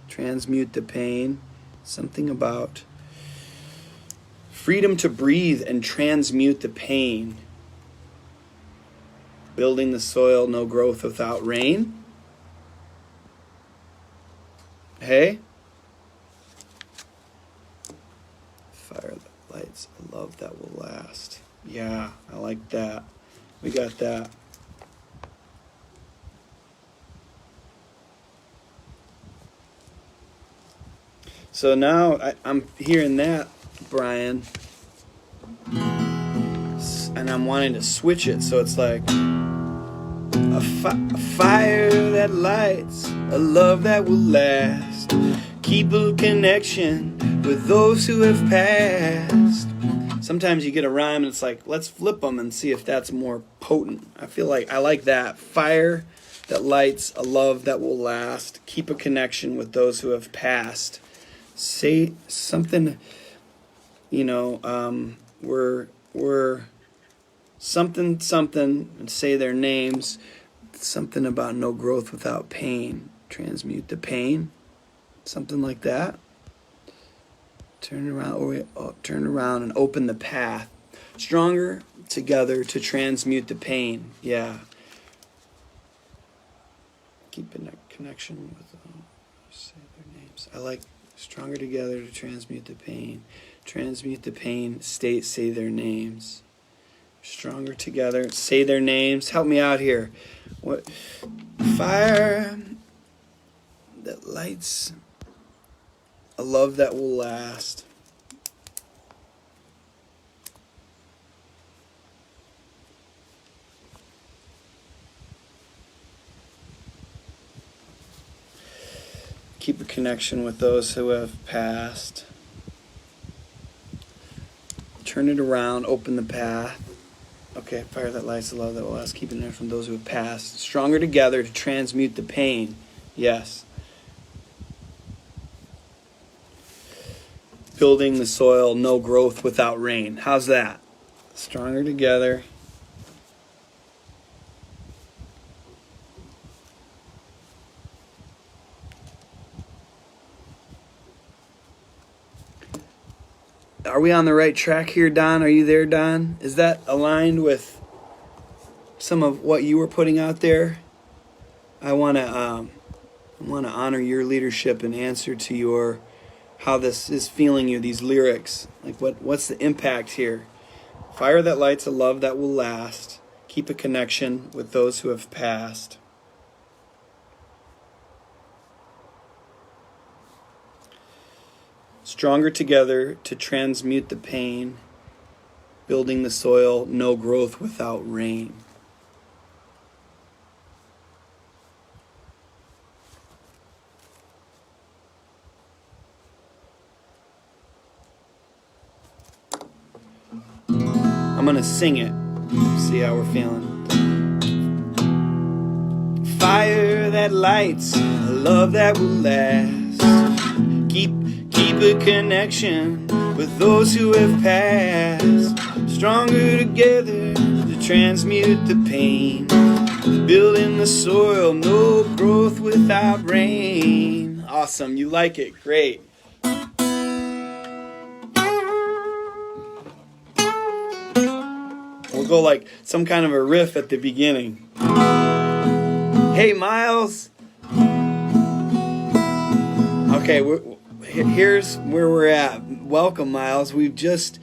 Transmute the pain. Something about freedom to breathe and transmute the pain. Building the soil, no growth without rain. Hey? Fire that lights a love that will last. Yeah, I like that. We got that. So now I'm hearing that, Brian, and I'm wanting to switch it so it's like a fire that lights, a love that will last, keep a connection with those who have passed. Sometimes you get a rhyme and it's like, let's flip them and see if that's more potent. I feel like I like that. Fire that lights, a love that will last, keep a connection with those who have passed. Say something, we're something, and say their names. Something about no growth without pain. Transmute the pain. Something like that. Turn around and open the path. Stronger together to transmute the pain. Yeah. Keep in a connection with say their names. I like stronger together to transmute the pain. Transmute the pain. Say their names. Stronger together. Say their names. Help me out here. What? Fire that lights. A love that will last. Keep a connection with those who have passed. Turn it around, open the path. Okay, fire that lights, the love that will last, keeping it from those who have passed. Stronger together to transmute the pain. Yes. Building the soil, no growth without rain. How's that? Stronger together. Are we on the right track here, Don? Are you there, Don? Is that aligned with some of what you were putting out there? I want to honor your leadership and answer to your how this is feeling you, these lyrics. Like what's the impact here? Fire that lights, a love that will last. Keep a connection with those who have passed. Stronger together to transmute the pain. Building the soil, no growth without rain. I'm going to sing it. See how we're feeling. Fire that lights, a love that will last. Keep a connection with those who have passed. Stronger together to transmute the pain. Building the soil, no growth without rain. Awesome, you like it, great. We'll go like some kind of a riff at the beginning. Hey, Miles. Okay, here's where we're at. Welcome, Miles. We've just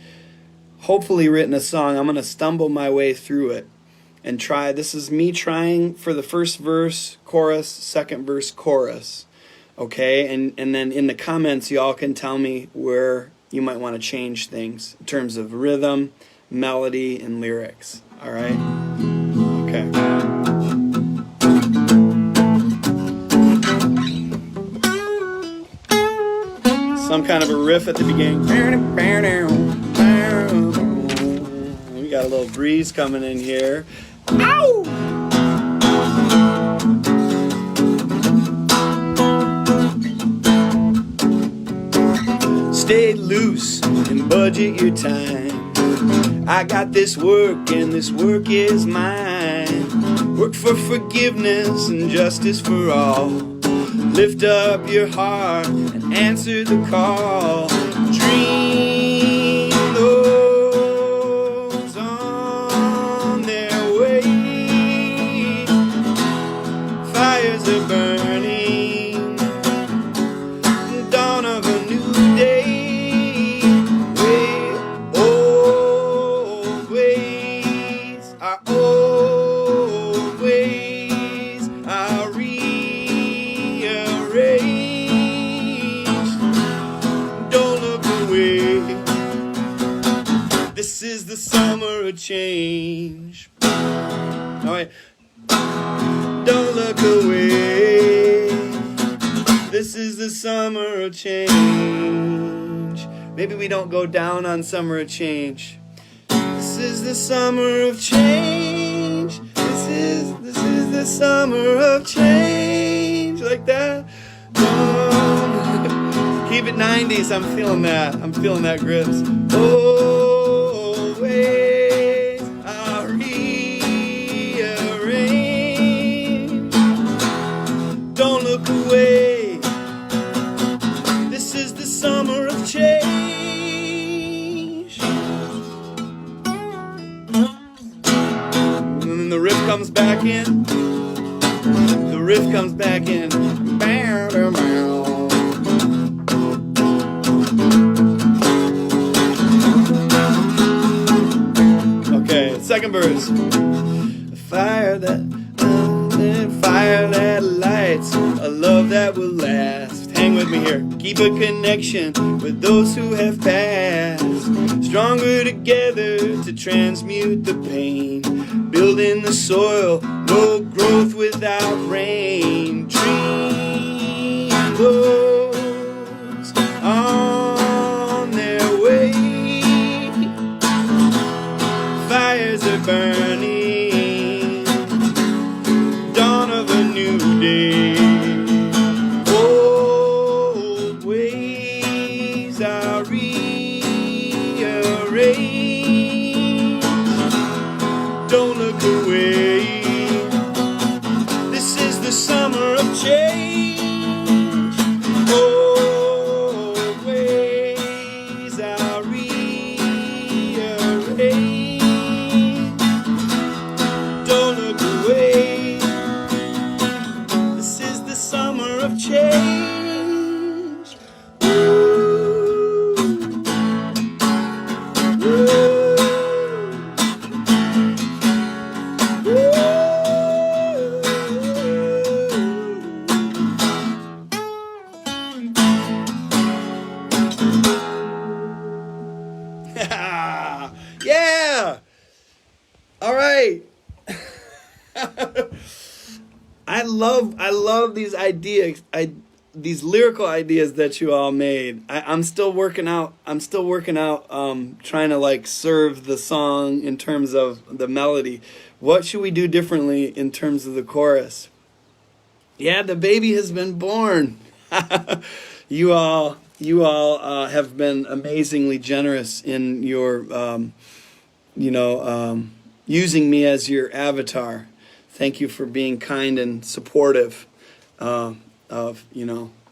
hopefully written a song. I'm going to stumble my way through it and try. This is me trying for the first verse, chorus, second verse, chorus. Okay, and then in the comments, y'all can tell me where you might want to change things in terms of rhythm, melody, and lyrics. All right? Okay. Some kind of a riff at the beginning. We got a little breeze coming in here. Ow! Stay loose and budget your time. I got this work and this work is mine. Work for forgiveness and justice for all. Lift up your heart and answer the call. Dream those on their way. Fires are burning, dawn of a new day. Old ways are old ways are rearranged. Don't look away. This is the summer of change. All right. Don't look away. This is the summer of change. Maybe we don't go down on summer of change. This is the summer of change. This is the summer of change. Like that. Keep it 90s. I'm feeling that. I'm feeling that grips. Always are rearranged. Don't look away. This is the summer of change. And then the riff comes back in. The riff comes back in. Bow, bow, bow. Okay, second verse. The fire that lights, a love that will last. Hang with me here. Keep a connection with those who have passed. Stronger together to transmute the pain. Building the soil, no growth without rain. Dream goes on their way. Fires are burning, dawn of a new day. Old ways are rearranged. Don't look away. This is the summer of change. Old ways are rearranged. Don't look away. This is the summer of change. Ooh. Yeah. All right. I love these ideas. These lyrical ideas that you all made. I'm still working out. Trying to like serve the song in terms of the melody. What should we do differently in terms of the chorus? Yeah, the baby has been born. You all have been amazingly generous in your, using me as your avatar. Thank you for being kind and supportive of,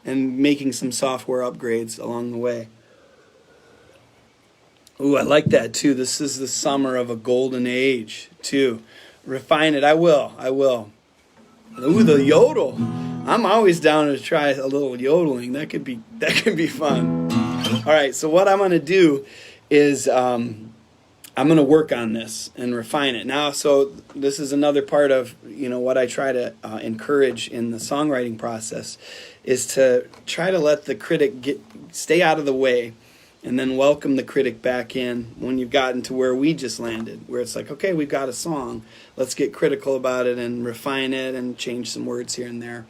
and making some software upgrades along the way. Ooh, I like that too. This is the summer of a golden age too. Refine it. I will. Ooh, the yodel. I'm always down to try a little yodeling. That could be fun. All right, so what I'm going to do is I'm going to work on this and refine it. Now, so this is another part of, what I try to encourage in the songwriting process is to try to let the critic stay out of the way and then welcome the critic back in when you've gotten to where we just landed, where it's like, okay, we've got a song. Let's get critical about it and refine it and change some words here and there.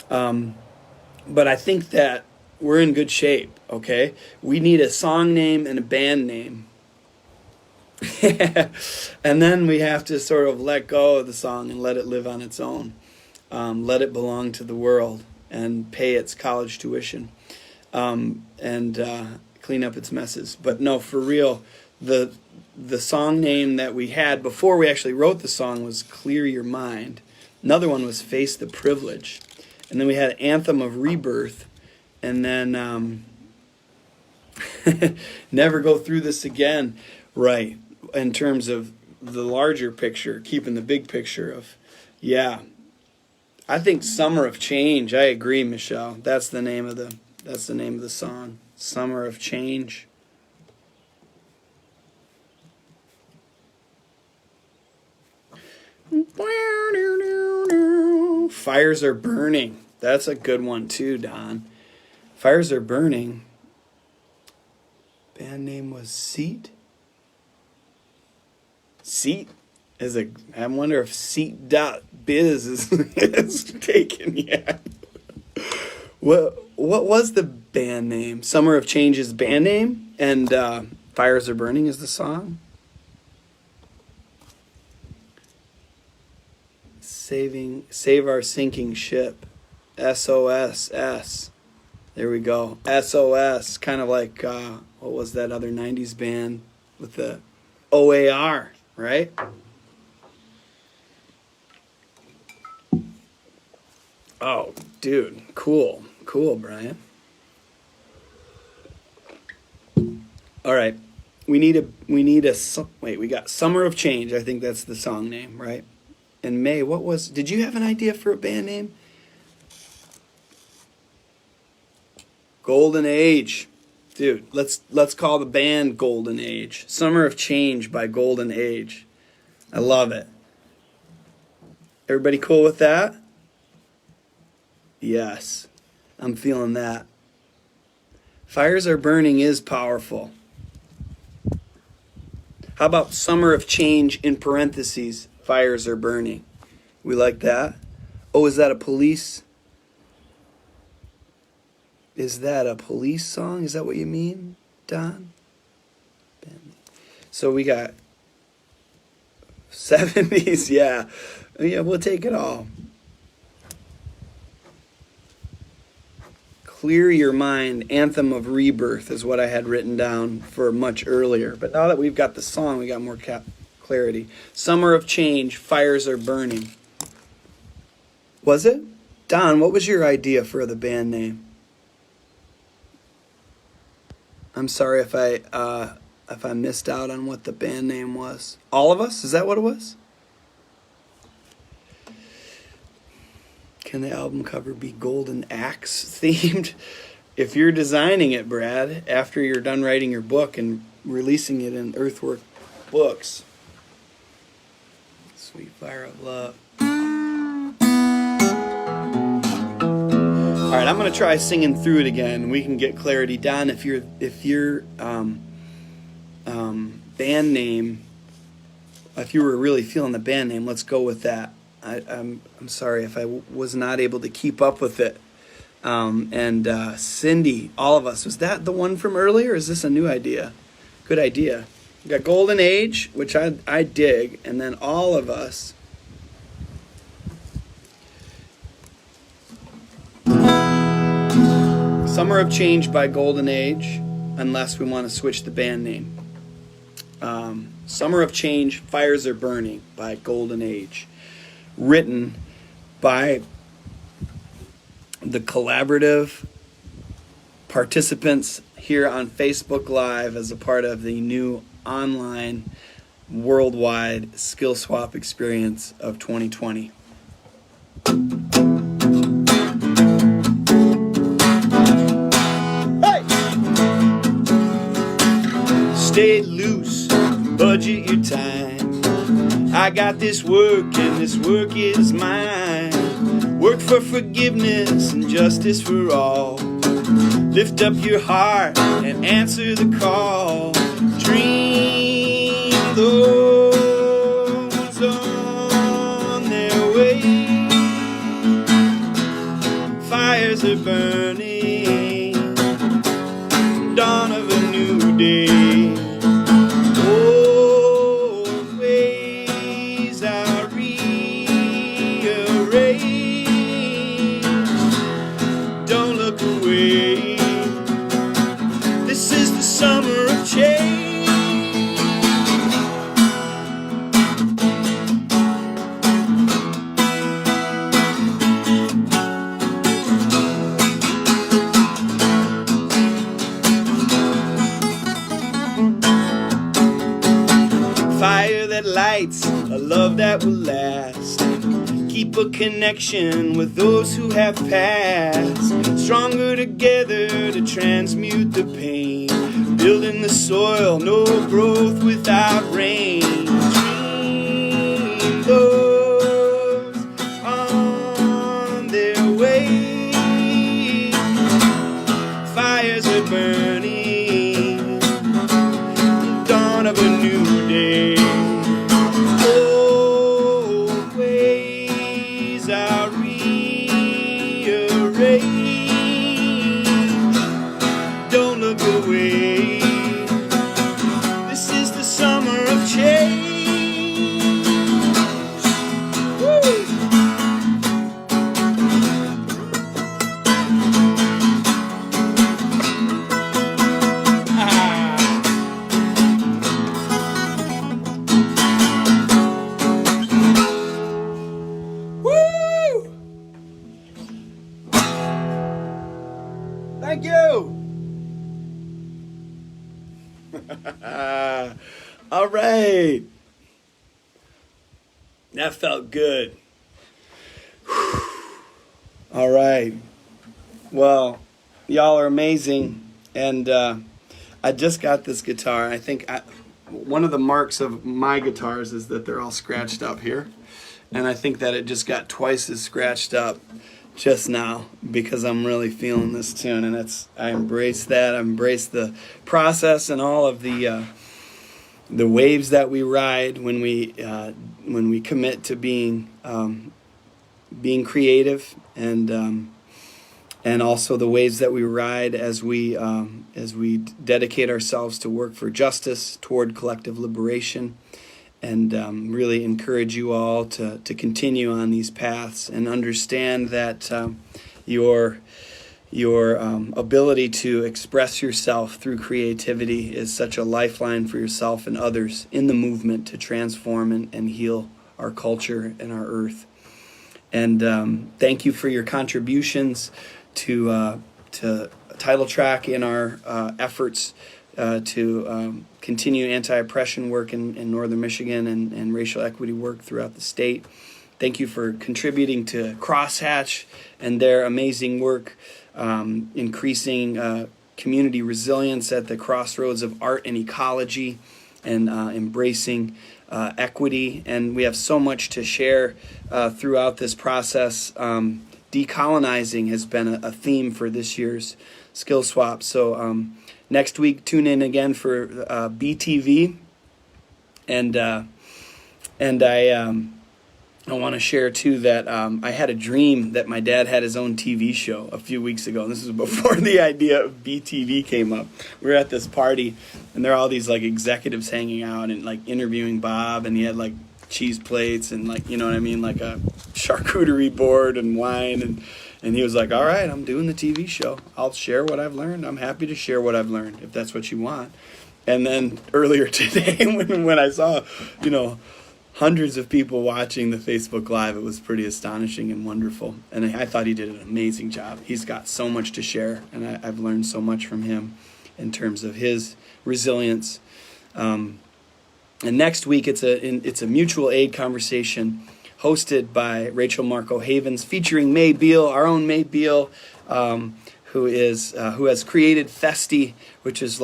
But I think that we're in good shape, okay? We need a song name and a band name. And then we have to sort of let go of the song and let it live on its own. Let it belong to the world and pay its college tuition. And clean up its messes. But no, for real, the the song name that we had before we actually wrote the song was Clear Your Mind. Another one was Face the Privilege. And then we had Anthem of Rebirth. And then Never Go Through This Again. Right. In terms of the larger picture, keeping the big picture of, yeah. I think Summer of Change. I agree, Michelle. That's the name of the song. Summer of Change. Fires Are Burning. That's a good one too, Don. Fires Are Burning. Band name was Seat. Seat is a. I wonder if Seat.biz is taken yet. What was the band name? Summer of Change is the band name, and Fires Are Burning is the song. Save Our Sinking Ship. SOS. There we go. SOS. Kind of like, what was that other 90s band with the OAR, right? Oh, dude. Cool. Cool, Brian. All right. We got Summer of Change. I think that's the song name, right? And May, did you have an idea for a band name? Golden Age. Dude, let's call the band Golden Age. Summer of Change by Golden Age. I love it. Everybody cool with that? Yes. I'm feeling that. Fires Are Burning is powerful. How about Summer of Change in parentheses? Fires Are Burning. We like that. Oh, is that a Police? Is that a Police song? Is that what you mean, Don? So we got 70s, yeah. Yeah, we'll take it all. Clear Your Mind, Anthem of Rebirth is what I had written down for much earlier. But now that we've got the song, we got more clarity. Summer of Change, Fires Are Burning. Was it? Don, what was your idea for the band name? I'm sorry if I missed out on what the band name was. All of Us? Is that what it was? Can the album cover be Golden Axe themed? If you're designing it, Brad, after you're done writing your book and releasing it in Earthwork Books. Sweet Fire of Love. All right, I'm going to try singing through it again. We can get clarity. Don, if your band name, if you were really feeling the band name, let's go with that. I'm sorry if I was not able to keep up with it. And Cindy, All of Us, was that the one from earlier? Or is this a new idea? Good idea. We got Golden Age, which I dig, and then All of Us. Summer of Change by Golden Age, unless we want to switch the band name. Summer of Change, Fires Are Burning by Golden Age. Written by the collaborative participants here on Facebook Live as a part of the new online worldwide skillswap experience of 2020. Hey! Stay loose, budget your time. I got this work and this work is mine. Work for forgiveness and justice for all. Lift up your heart and answer the call. Dream those on their way. Fires are burning. Dawn of a new day. Summer of change. deeper connection with those who have passed, stronger together to transmute the pain, building the soil, no growth without rain. Dream those on their way, fires are burning, dawn of a new day. Old ways are rearranged. Don't look away. This is the summer of change. Woo! Woo! Thank you. All right. That felt good. All right. Well, y'all are amazing. And I just got this guitar. I think one of the marks of my guitars is that they're all scratched up here. And I think that it just got twice as scratched up just now because I'm really feeling this tune. And I embrace that. I embrace the process and all of the waves that we ride when we commit to being creative, and also the waves that we ride as we dedicate ourselves to work for justice toward collective liberation, and really encourage you all to continue on these paths and understand that your ability to express yourself through creativity is such a lifeline for yourself and others in the movement to transform and heal our culture and our earth. And thank you for your contributions to Title Track in our efforts to continue anti-oppression work in northern Michigan and racial equity work throughout the state. Thank you for contributing to Crosshatch and their amazing work, increasing community resilience at the crossroads of art and ecology, and embracing equity. And we have so much to share throughout this process. Decolonizing has been a theme for this year's skillswap. So next week, tune in again for BTV. And I want to share, too, that I had a dream that my dad had his own TV show a few weeks ago. And this was before the idea of BTV came up. We were at this party, and there are all these, executives hanging out and, interviewing Bob. And he had, cheese plates and, you know what I mean, a charcuterie board and wine. And he was like, all right, I'm doing the TV show. I'll share what I've learned. I'm happy to share what I've learned, if that's what you want. And then earlier today, when I saw, hundreds of people watching the Facebook Live, it was pretty astonishing and wonderful. And I thought he did an amazing job. He's got so much to share, and I've learned so much from him in terms of his resilience. And next week, it's a mutual aid conversation hosted by Rachel Marco Havens, featuring May Beal, our own May Beal, who has created Festi, which is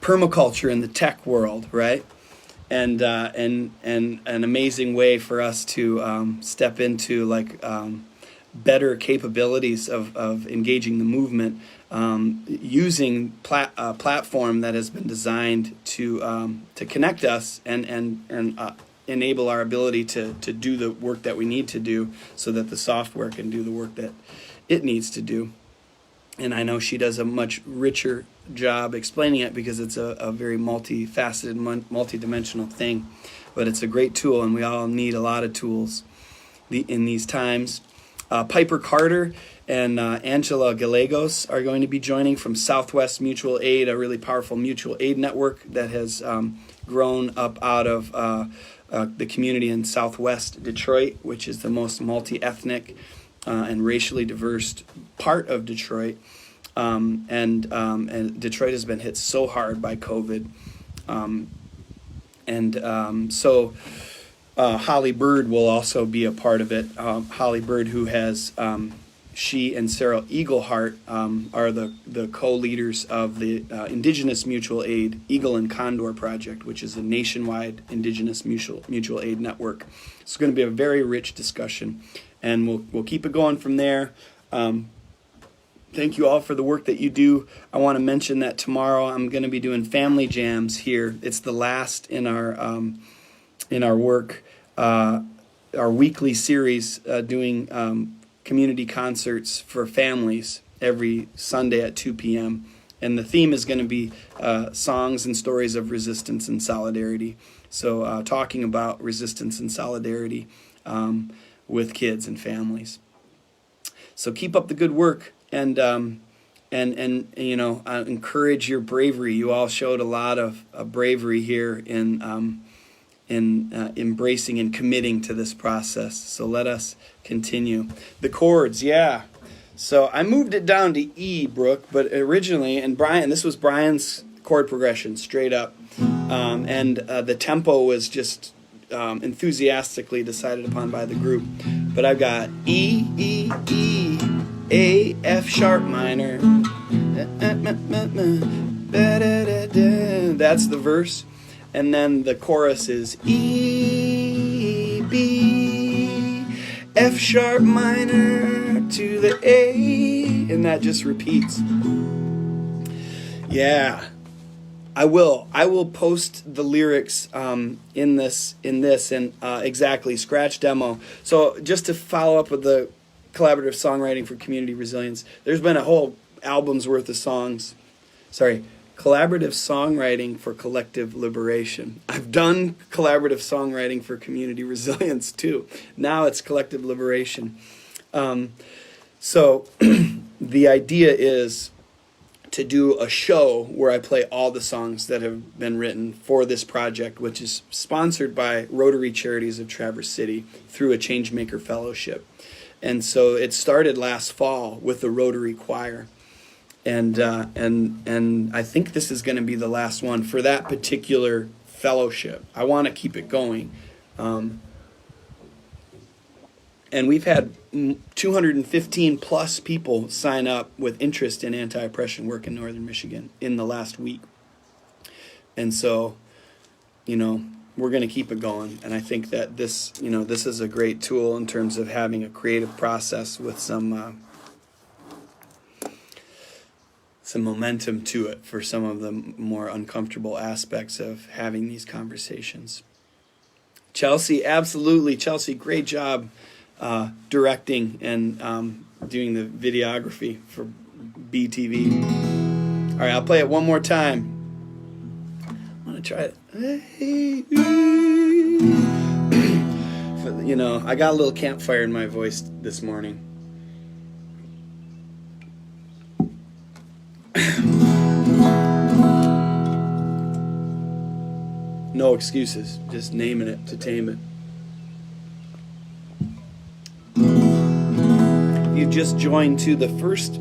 permaculture in the tech world, right? And an amazing way for us to step into better capabilities of engaging the movement, using a platform that has been designed to connect us and enable our ability to do the work that we need to do, so that the software can do the work that it needs to do. And I know she does a much richer job explaining it, because it's a very multifaceted, multidimensional thing. But it's a great tool, and we all need a lot of tools in these times. Piper Carter and Angela Gallegos are going to be joining from Southwest Mutual Aid, a really powerful mutual aid network that has grown up out of the community in Southwest Detroit, which is the most multi-ethnic and racially diverse part of Detroit. And Detroit has been hit so hard by COVID. So Holly Bird will also be a part of it. Holly Bird, who has she and Sarah Eagleheart are the co-leaders of the Indigenous Mutual Aid Eagle and Condor Project, which is a nationwide Indigenous mutual aid network. It's going to be a very rich discussion, and we'll keep it going from there. Thank you all for the work that you do. I want to mention that tomorrow I'm going to be doing family jams here. It's the last in our work, our weekly series doing community concerts for families every Sunday at 2 p.m. And the theme is going to be songs and stories of resistance and solidarity. So talking about resistance and solidarity with kids and families. So keep up the good work, and you know, I encourage your bravery. You all showed a lot of bravery here in embracing and committing to this process. So let us continue. The chords, yeah. So I moved it down to E, Brooke, but originally, and Brian, this was Brian's chord progression, straight up. And the tempo was just enthusiastically decided upon by the group. But I've got E, E, E, A, F sharp minor. That's the verse. And then the chorus is E, B, F sharp minor to the A, and that just repeats. Yeah, I will post the lyrics in this and exactly scratch demo. So just to follow up with the collaborative songwriting for community resilience, there's been a whole album's worth of songs. Collaborative songwriting for collective liberation. I've done collaborative songwriting for community resilience too. Now it's collective liberation. So the idea is to do a show where I play all the songs that have been written for this project, which is sponsored by Rotary Charities of Traverse City through a Changemaker Fellowship. And so it started last fall with the Rotary Choir. And I think this is going to be the last one for that particular fellowship. I want to keep it going. And we've had 215 plus people sign up with interest in anti-oppression work in Northern Michigan in the last week. And so, you know, we're going to keep it going. And I think that this is a great tool in terms of having a creative process with some momentum to it for some of the more uncomfortable aspects of having these conversations. Chelsea, absolutely. Chelsea, great job directing and doing the videography for BTV. All right, I'll play it one more time. I'm going to try it. You know, I got a little campfire in my voice this morning. No excuses, just naming it to tame it. You've just joined to the first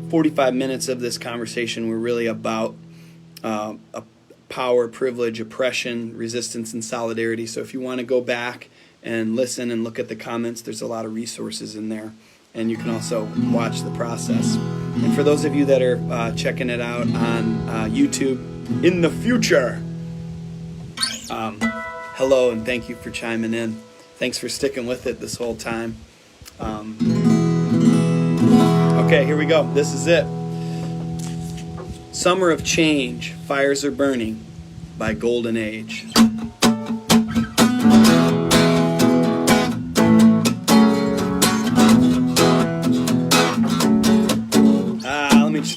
45 minutes of this conversation. We're really about power, privilege, oppression, resistance, and solidarity. So if you want to go back and listen and look at the comments, there's a lot of resources in there. And you can also watch the process. And for those of you that are checking it out on YouTube in the future, hello and thank you for chiming in. Thanks for sticking with it this whole time. Okay, here we go. This is it. Summer of Change, Fires Are Burning by Golden Age.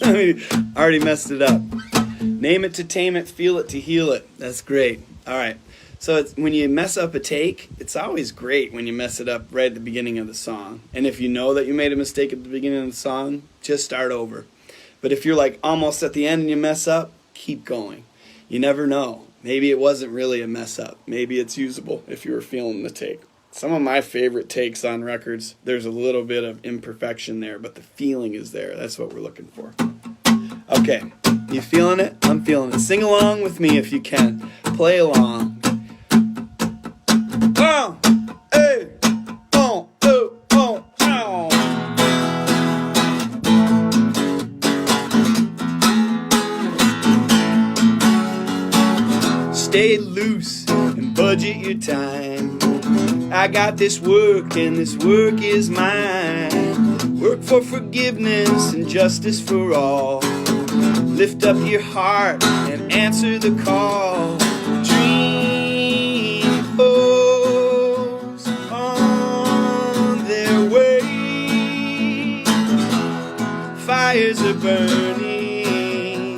I already messed it up. Name it to tame it, feel it to heal it. That's great. All right. So when you mess up a take, it's always great when you mess it up right at the beginning of the song. And if you know that you made a mistake at the beginning of the song, just start over. But if you're like almost at the end and you mess up, keep going. You never know. Maybe it wasn't really a mess up. Maybe it's usable if you were feeling the take. Some of my favorite takes on records, there's a little bit of imperfection there, but the feeling is there. That's what we're looking for. Okay, you feeling it? I'm feeling it. Sing along with me if you can. Play along. Hey, oh, oh, oh, oh. Stay loose and budget your time. I got this work and this work is mine. Work for forgiveness and justice for all. Lift up your heart and answer the call. Dreamers on their way. Fires are burning.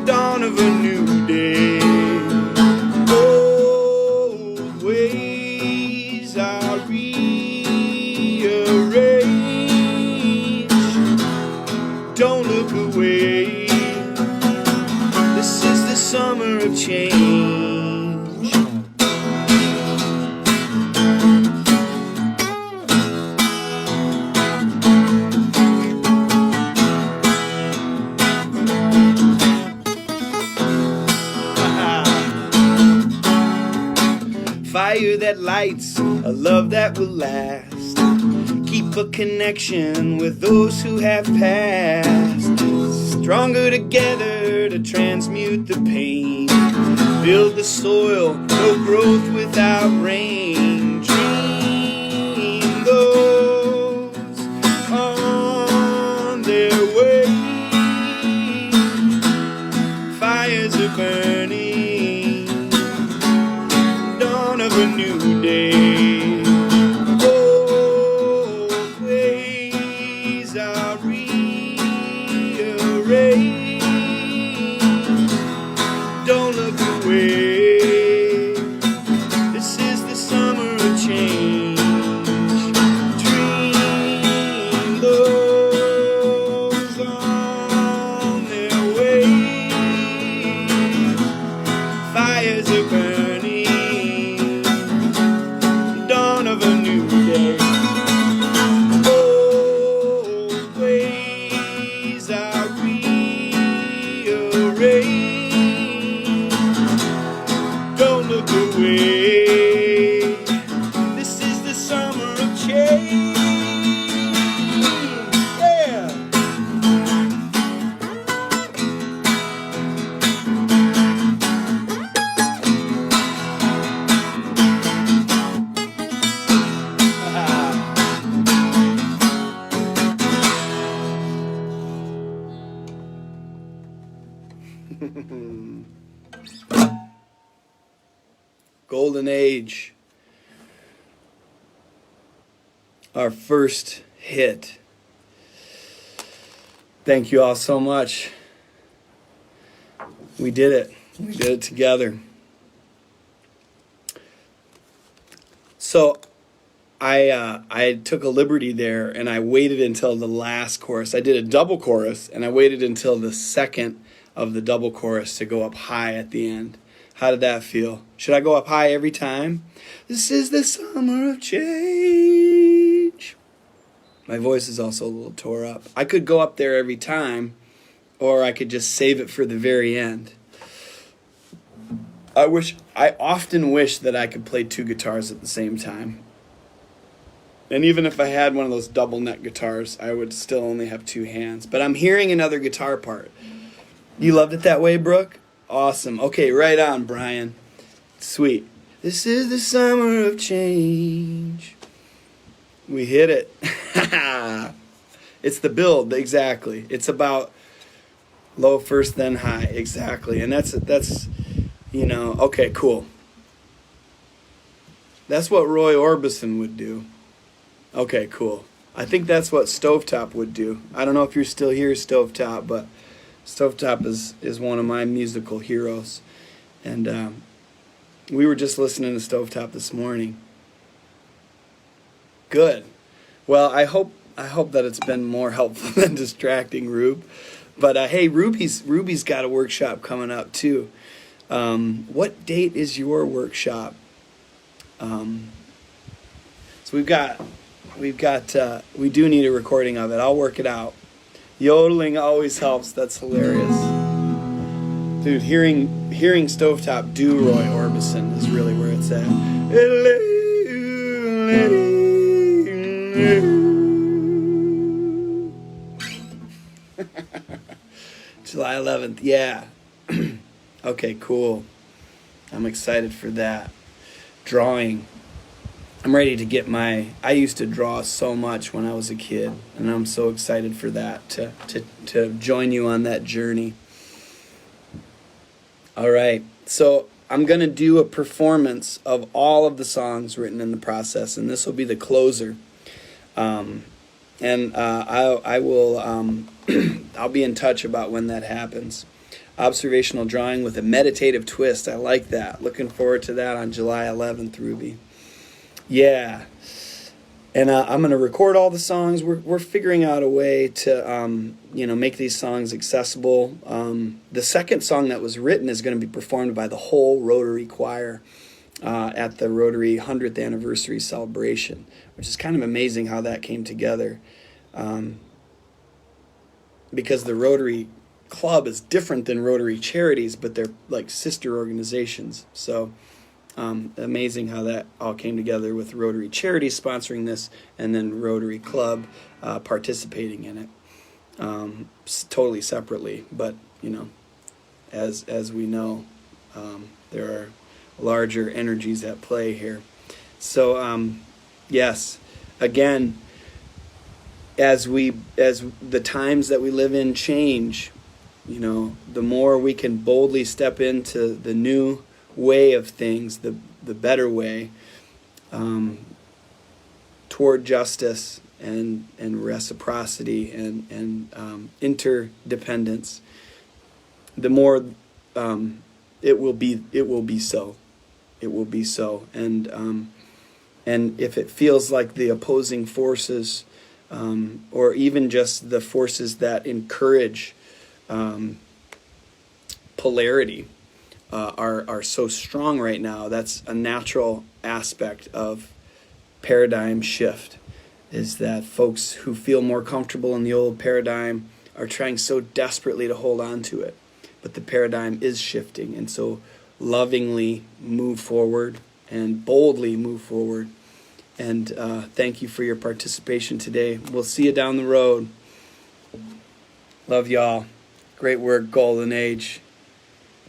Dawn of a new day. Old ways are rearranged. Don't look away. This is the summer of change. Fire that lights, a love that will last. Keep a connection with those who have passed. Stronger together to transmute the pain. Build the soil, no growth without rain. Dream those on their way. Fires are burning. Dawn of a new day. Old ways are rearranged. Don't look away. This is the summer of change. Dream those on their way. Fires are burning. Dawn of a new day. Old ways are rearranged. Don't look away. This is the summer of change. Yeah. Golden Age. Our first hit. Thank you all so much. We did it. We did it together. So I took a liberty there and I waited until the last chorus. I did a double chorus and I waited until the second of the double chorus to go up high at the end. How did that feel? Should I go up high every time? This is the summer of change. My voice is also a little tore up. I could go up there every time, or I could just save it for the very end. I often wish that I could play two guitars at the same time. And even if I had one of those double neck guitars, I would still only have two hands. But I'm hearing another guitar part. You loved it that way, Brooke? Awesome. Okay, right on, Brian. Sweet. This is the summer of change. We hit it. It's the build, exactly. It's about low first, then high, exactly. And that's okay, cool. That's what Roy Orbison would do. Okay, cool. I think that's what Stovetop would do. I don't know if you're still here, Stovetop, but Stovetop is one of my musical heroes. And we were just listening to Stovetop this morning. Good. Well, I hope that it's been more helpful than distracting, Rube. But hey, Ruby's got a workshop coming up too. What date is your workshop? So we do need a recording of it. I'll work it out. Yodeling always helps. That's hilarious. Dude, hearing Stovetop do Roy Orbison is really where it's at. July 11th, yeah. Okay, cool. I'm excited for that. Drawing. I'm ready to get I used to draw so much when I was a kid, and I'm so excited for that, to join you on that journey. All right, so I'm going to do a performance of all of the songs written in the process, and this will be the closer. I will, I'll be in touch about when that happens. Observational drawing with a meditative twist. I like that. Looking forward to that on July 11th, Ruby. Yeah. And I'm going to record all the songs. We're figuring out a way to, make these songs accessible. The second song that was written is going to be performed by the whole Rotary Choir at the Rotary 100th Anniversary Celebration, which is kind of amazing how that came together. Because the Rotary Club is different than Rotary Charities, but they're like sister organizations. So amazing how that all came together with Rotary Charities sponsoring this and then Rotary Club participating in it. Totally separately, but as we know, there are larger energies at play here. So yes, again, as the times that we live in change, the more we can boldly step into the new way of things, the better way, toward justice and reciprocity and interdependence, the more it will be so. And if it feels like the opposing forces, or even just the forces that encourage polarity, are so strong right now, that's a natural aspect of paradigm shift, is that folks who feel more comfortable in the old paradigm are trying so desperately to hold on to it. But the paradigm is shifting, and so lovingly move forward and boldly move forward. And thank you for your participation today. We'll see you down the road. Love y'all. Great work, Golden Age.